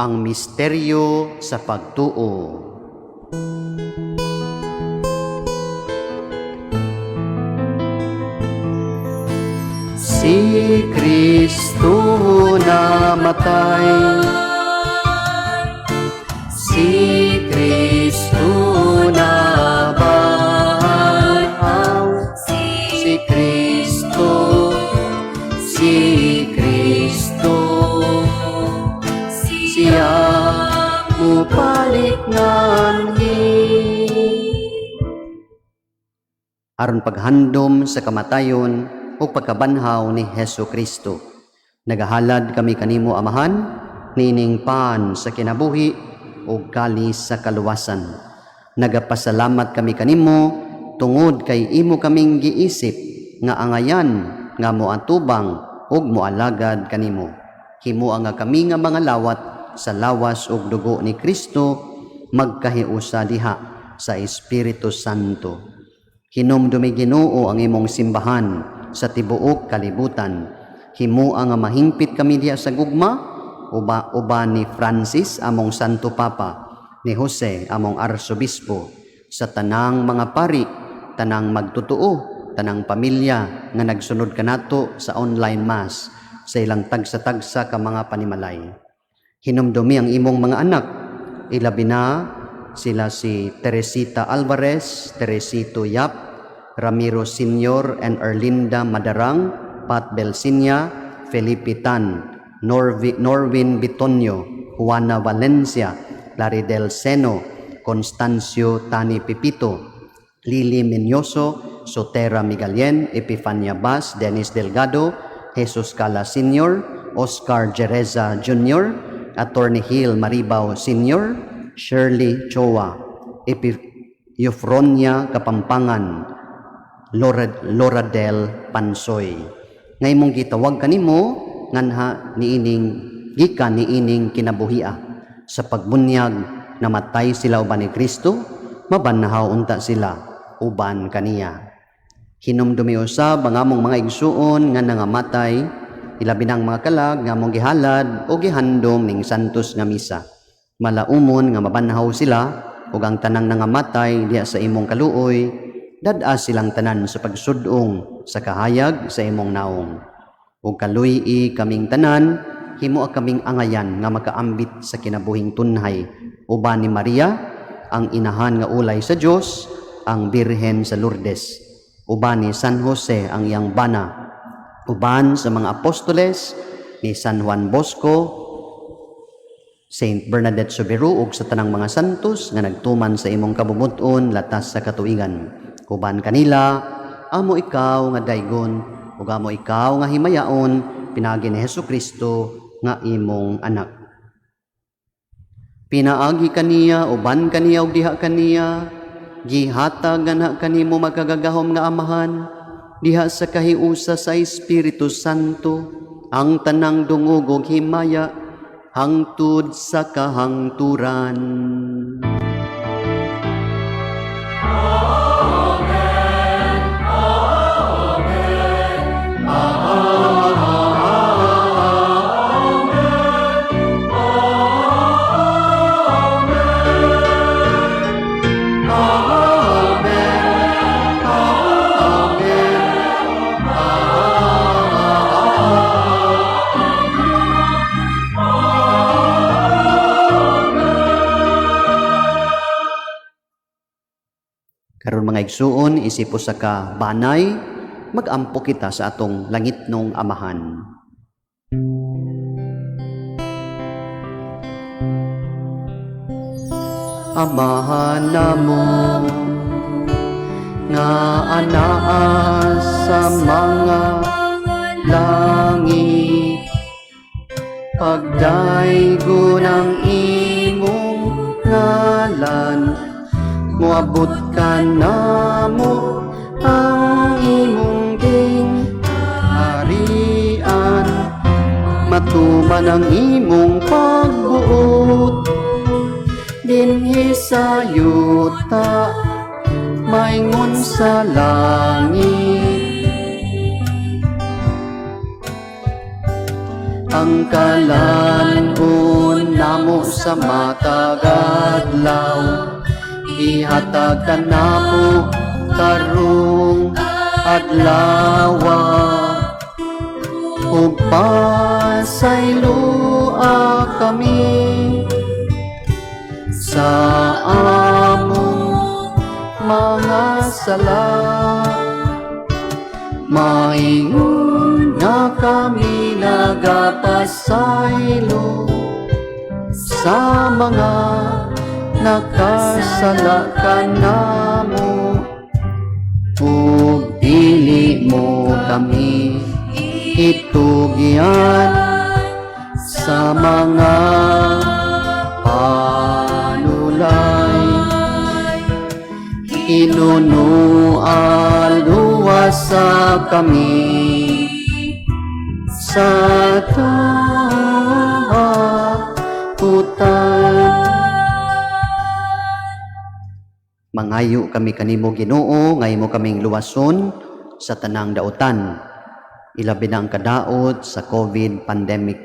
Ang misteryo sa pagtuo. Si Kristo namatay, si Kristo nabahaw, si Kristo, si Kristo, siya mupalit nganhi. Aron paghandom sa kamatayon o pagkabanhaw ni Hesu Kristo, nagahalad kami kanimo amahan, nining pan sa kinabuhi o kalis sa kaluwasan. Nagapasalamat kami kanimo tungod kay imo kaming giisip nga angayan nga moatubang ug moalagad kanimo. Himuang nga kami nga mga lawat sa lawas ug dugo ni Kristo magkahiusa diha sa Espiritu Santo. Hinumdumi Ginoo ang imong simbahan sa tibuok kalibutan. Himuang nga mahingpit kami diha sa gugma uba ni Francis among Santo Papa, ni Jose among Arsobispo, sa tanang mga pari, tanang magtutuo, tanang pamilya nga nagsunod kanato sa online mass sa ilang tagsa-tagsa ka mga panimalay. Hinumdumi ang imong mga anak, ilabi na sila si Teresita Alvarez, Teresito Yap, Ramiro Senior and Erlinda Madarang, Pat Belsinia, Felipe Tan, Norwin Bitonio, Juana Valencia, Claridel Seno, Constancio Tani Pipito, Lili Menyoso, Sotera Migalien, Epifania Bas, Dennis Delgado, Jesus Cala Senior, Oscar Jereza Jr., Attorney Hill Maribao Senior, Shirley Chowa, Eufronia Kapampangan, Loradel Pansoy. Ngay mong gitawag kanimo nganha niining gikan niining kinabuhia sa pagbunyag namatay sila uban ni Kristo, mabanhaw unta sila uban kaniya. Hinumdumi usab ang among mga igsuon nga nangamatay, ilabi ng mga kalag nga among gihalad o gihandom ning santos nga misa. Malaumon nga mabanhaw sila ug ang tanang nangamatay diha sa imong kaluoy, dad-a silang tanan sa pagsudong sa kahayag sa imong naong. Ug kaluy-i kaming tanan, himo kaming angayan nga makaambit sa kinabuhing tunhay uban ni Maria, ang inahan nga ulay sa Dios, ang Birhen sa Lourdes, uban ni San Jose ang iyang bana, uban sa mga apostoles ni San Juan Bosco, Saint Bernadette Soberu ug sa tanang mga santos nga nagtuman sa imong kabumuton latas sa katuigan. Uban kanila, amo ikaw nga daygon ug amo ikaw nga himayaon pinagi ni Hesukristo nga imong anak. Pinaagi kaniya uban kaniya ug diha kaniya, gihatag nga kanimo magkagagahom nga amahan diha sa kahiusa sa Espiritu Santo, ang tanang dungog ug himaya hangtud sa kahangturan. Karon mga igsuon, isipo sa ka banay, magampo kita sa atong langitnong amahan. Amahan namo nga anaa sa mga langit, pagdaygon ang imong ngalan, moabot ka namo ang imong harian, matuman ang imong pagbuot, dinhi sa yuta maingon sa langit. Ang kalan-on namo sa matag adlaw, ihatag ka namo karong adlawa, ug pasaylua kami sa among mga sala. Maingon nga kami nagapasaylo sa mga nakasala kanamo, ug dili mo kami itugyan sa mga panulay. Inunuan luwasa kami sa tahakutan. Mangayo kami kanimo Ginoo, nga imo kaming luwason sa tanang dautan, ilabi na ang kadaot sa COVID pandemic.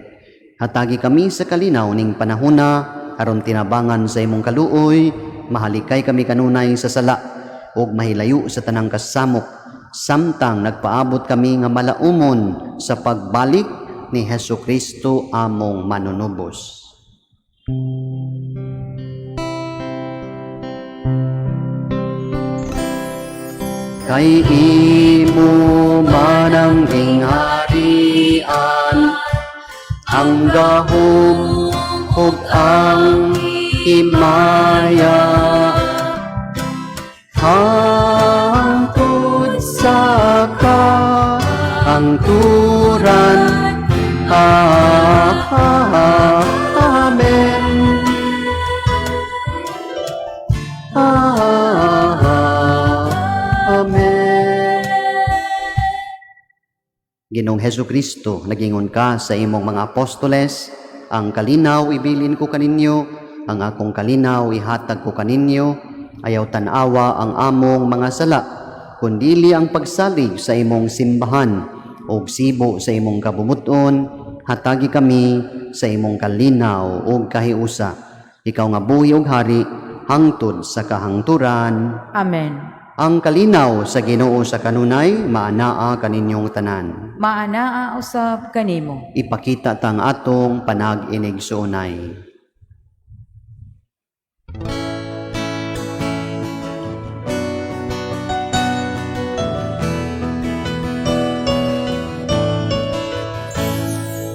Hatagi kami sa kalinaw ning panahona aron tinabangan sa imong kaluoy, mahalikay kami kanunay sa sala ug mahilayo sa tanang kasamok, samtang nagpaabot kami nga malaumon sa pagbalik ni Hesukristo among manunubos. Kay imo man ang gingharian, ang gahom ug ang himaya, hangtod sa kahangturan. Amen. Amen. Ginoong Hesukristo, nagingon ka sa imong mga apostoles, ang kalinaw ibilin ko kaninyo, ang akong kalinaw ihatag ko kaninyo, ayaw tanawa ang among mga sala, kundili ang pagsalig sa imong simbahan, o sibo sa imong kabumuton, hatagi kami sa imong kalinaw o kahiusa. Ikaw nga buhi og hari, hangtod sa kahangturan. Amen. Ang kalinaw sa Ginoo sa kanunay, maanaa kaninyong tanan. Maanaa usab kanimo. Ipakita tang atong panag-inigsuunay.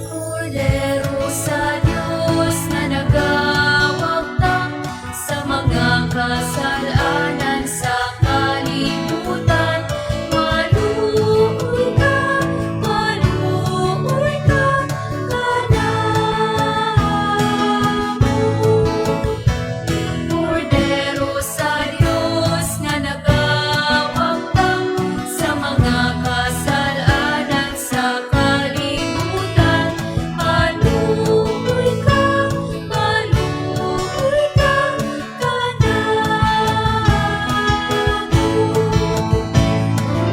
Kordero sa Diyos na nagawagtang sa mga kasalanan sa kalibutan, maluoy ka kanamo. Kordero sa Diyos nga nagawagtang sa mga kasalanan sa kalibutan, maluoy ka kanamo.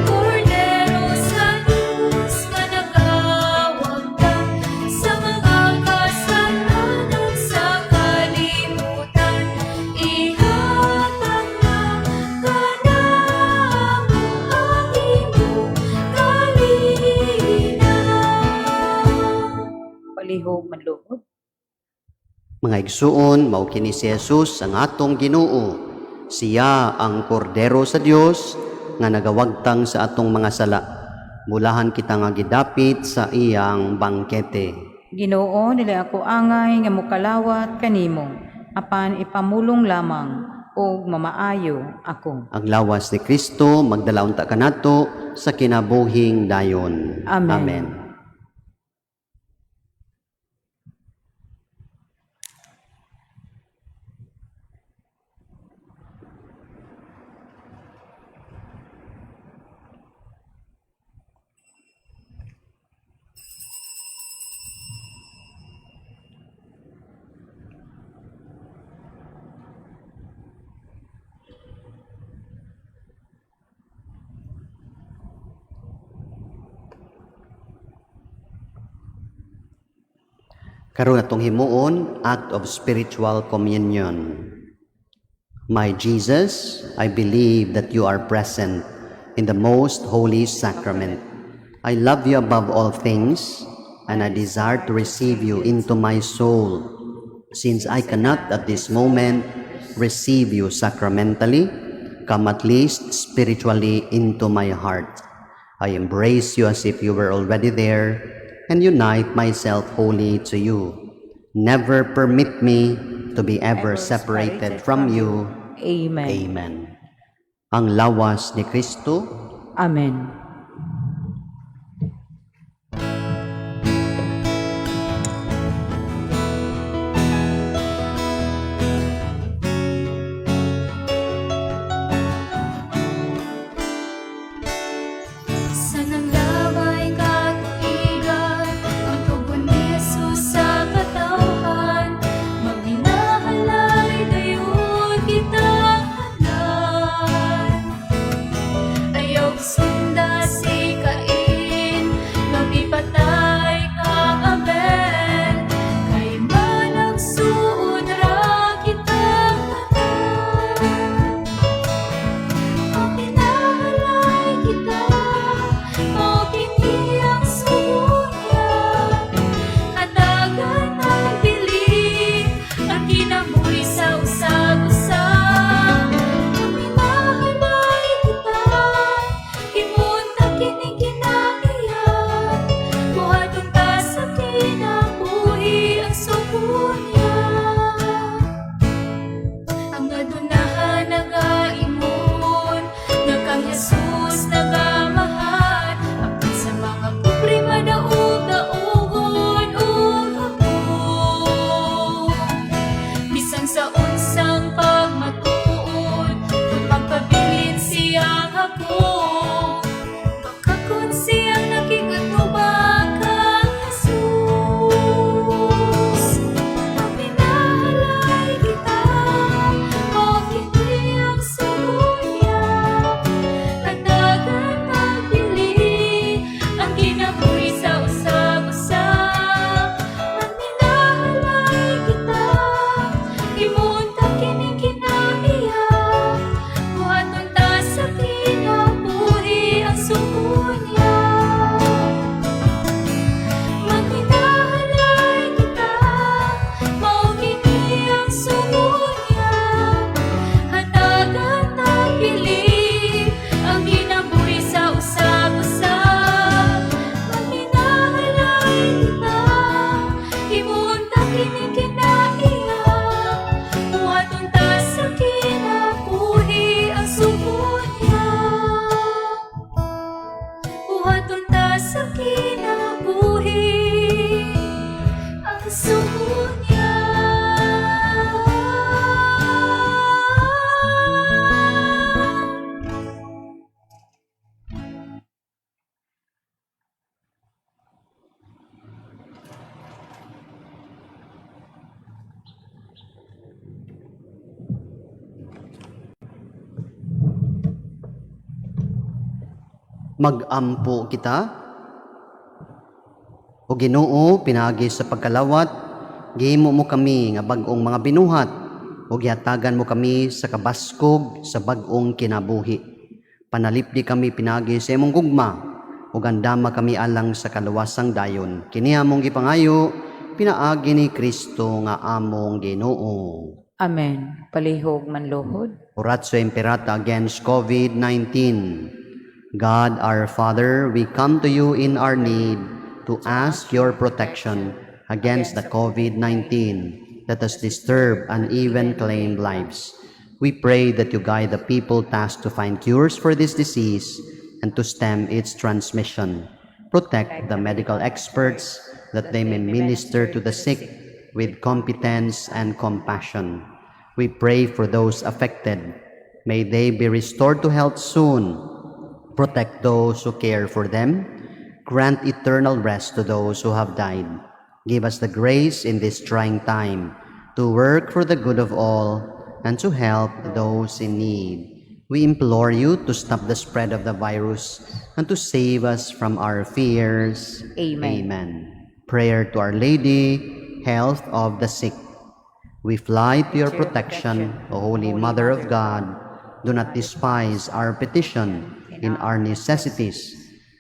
Kordero sa Diyos nga nagawagtang sa mga kasalanan sa kalibutan, ihatag na kanamo ang imong kalinaw. Palihog manluhod. Mga igsuon, mao kini si Jesus ang atong Ginoo. Siya ang kordero sa Dios nga nagawagtang sa atong mga sala. Mulahan kita nga gidapit sa iyang bangkete. Ginoo, dili ako angay nga mukalawat kanimo, apan ipamulong lamang ug mamaayo ako. Ang lawas ni Kristo magdala unta kanato sa kinabuhing dayon. Amen. Amen. Karon atong himuon, act of spiritual communion. My Jesus, I believe that you are present in the most holy sacrament. I love you above all things, and I desire to receive you into my soul. Since I cannot at this moment receive you sacramentally, come at least spiritually into my heart. I embrace you as if you were already there, and unite myself wholly to you. Never permit me to be ever separated from you. Amen. Amen. Ang lawas ni Kristo. Amen. Sa nanglamay katuigan, ang tugon ni Jesus sa katawhan, magminahalay dayon kita hanan. Ayaw sunda si Cain, mapipatay ka Abel, kay managsuod ra kita hanan. Pagminahalay kita, mao kini ang suya, hatagan ang bili, ang kinabuhi sa usag-usa. Pagminahalay kita, himunta kini kinaiyan, buhaton ta sa kinabuhi ang suya. Ang adunahan nagaingon, nga kang Jesus nagamahan, apan sa mga pobre madaog daugon ug hapon. Bisan sa unsang pagmatuod, kung magpabilin siyang hapon, pagkakon siyang nakikatubang kang Jesus. Pagminahalay kita, mao kini ang suya, hatagan ang bili, ang kinabuhi sa usag-usa. Pagminahalay kita, himunta kini kinaiyan, buhaton ta sa kinabuhi ang suya. Magminahalay kita, mao kini ang suya, hatagan ang bili, ang kinabuhi sa usag-usa. Magminahalay kita, himunta kini kinaiyan, buhaton ta sa kinabuhi ang suya. Buhaton ta sa kinabuhi ang suya. Magampo kita. O Ginoo, pinagi sa pagkalawat, gihimo mo kami nga bag-ong mga binuhat, o gihatagan mo kami sa kabaskog sa bag-ong kinabuhi. Panalipdi kami pinagi sa imong gugma, o gandama kami alang sa kaluwasang dayon. Kini among gipangayo, pinaagi ni Kristo nga among Ginoo. Amen. Palihog manluhod. Oratio Imperata against COVID-19. God our Father, we come to you in our need to ask your protection against the COVID-19 that has disturbed and even claimed lives. We pray that you guide the people tasked to find cures for this disease and to stem its transmission. Protect the medical experts that they may minister to the sick with competence and compassion. We pray for those affected. May they be restored to health soon. Protect those who care for them. Grant eternal rest to those who have died. Give us the grace in this trying time to work for the good of all and to help those in need. We implore you to stop the spread of the virus and to save us from our fears. Amen. Amen. Prayer to Our Lady health of the sick. We fly to your protection, O Holy Mother of God. Do not despise our petition in our necessities,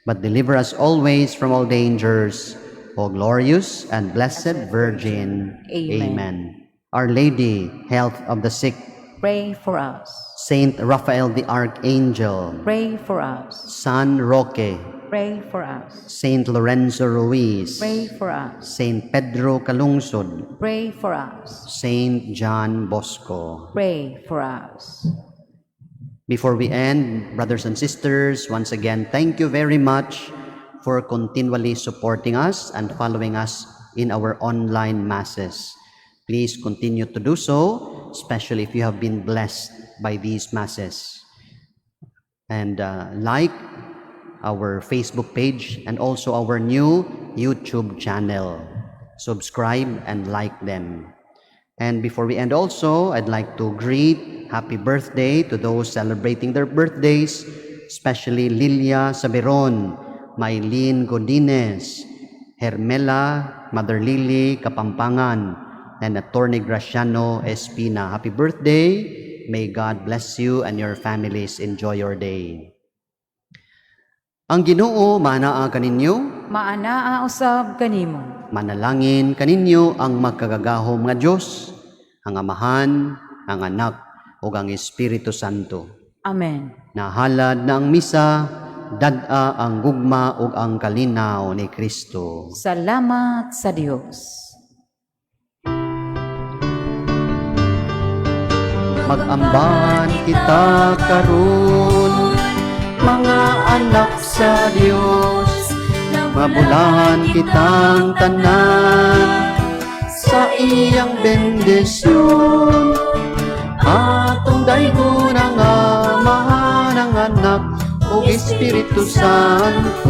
but deliver us always from all dangers, O glorious and blessed Virgin. Amen. Our Lady, health of the sick. Pray for us. Saint Raphael the Archangel. Pray for us. San Roque. Pray for us. Saint Lorenzo Ruiz. Pray for us. Saint Pedro Calungsod. Pray for us. Saint John Bosco. Pray for us. Before we end, brothers and sisters, once again, thank you very much for continually supporting us and following us in our online masses. Please continue to do so, especially if you have been blessed by these masses. And like our Facebook page and also our new YouTube channel. Subscribe and like them. And before we end also, I'd like to greet happy birthday to those celebrating their birthdays, especially Lilia Saberon, Maylene Godinez, Hermela, Mother Lily Kapampangan, and Attorney Graciano Espina. Happy birthday! May God bless you and your families. Enjoy your day. Ang Ginoo manaa kaninyo, Maanaa usab kanimo. manalangin kaninyo ang magkagagahom nga Dios, ang Amahan, ang Anak, ug ang Espiritu Santo. Amen. Nahalad na ang misa, dad-a ang gugma ug ang kalinaw ni Kristo. Salamat sa Dios. Mag-amban kita karon, mga anak sa Dios, mabulahan kitang tanan sa iyang bendisyon. Atong daygon ang Amahan, ang Anak ug Espiritu Santo.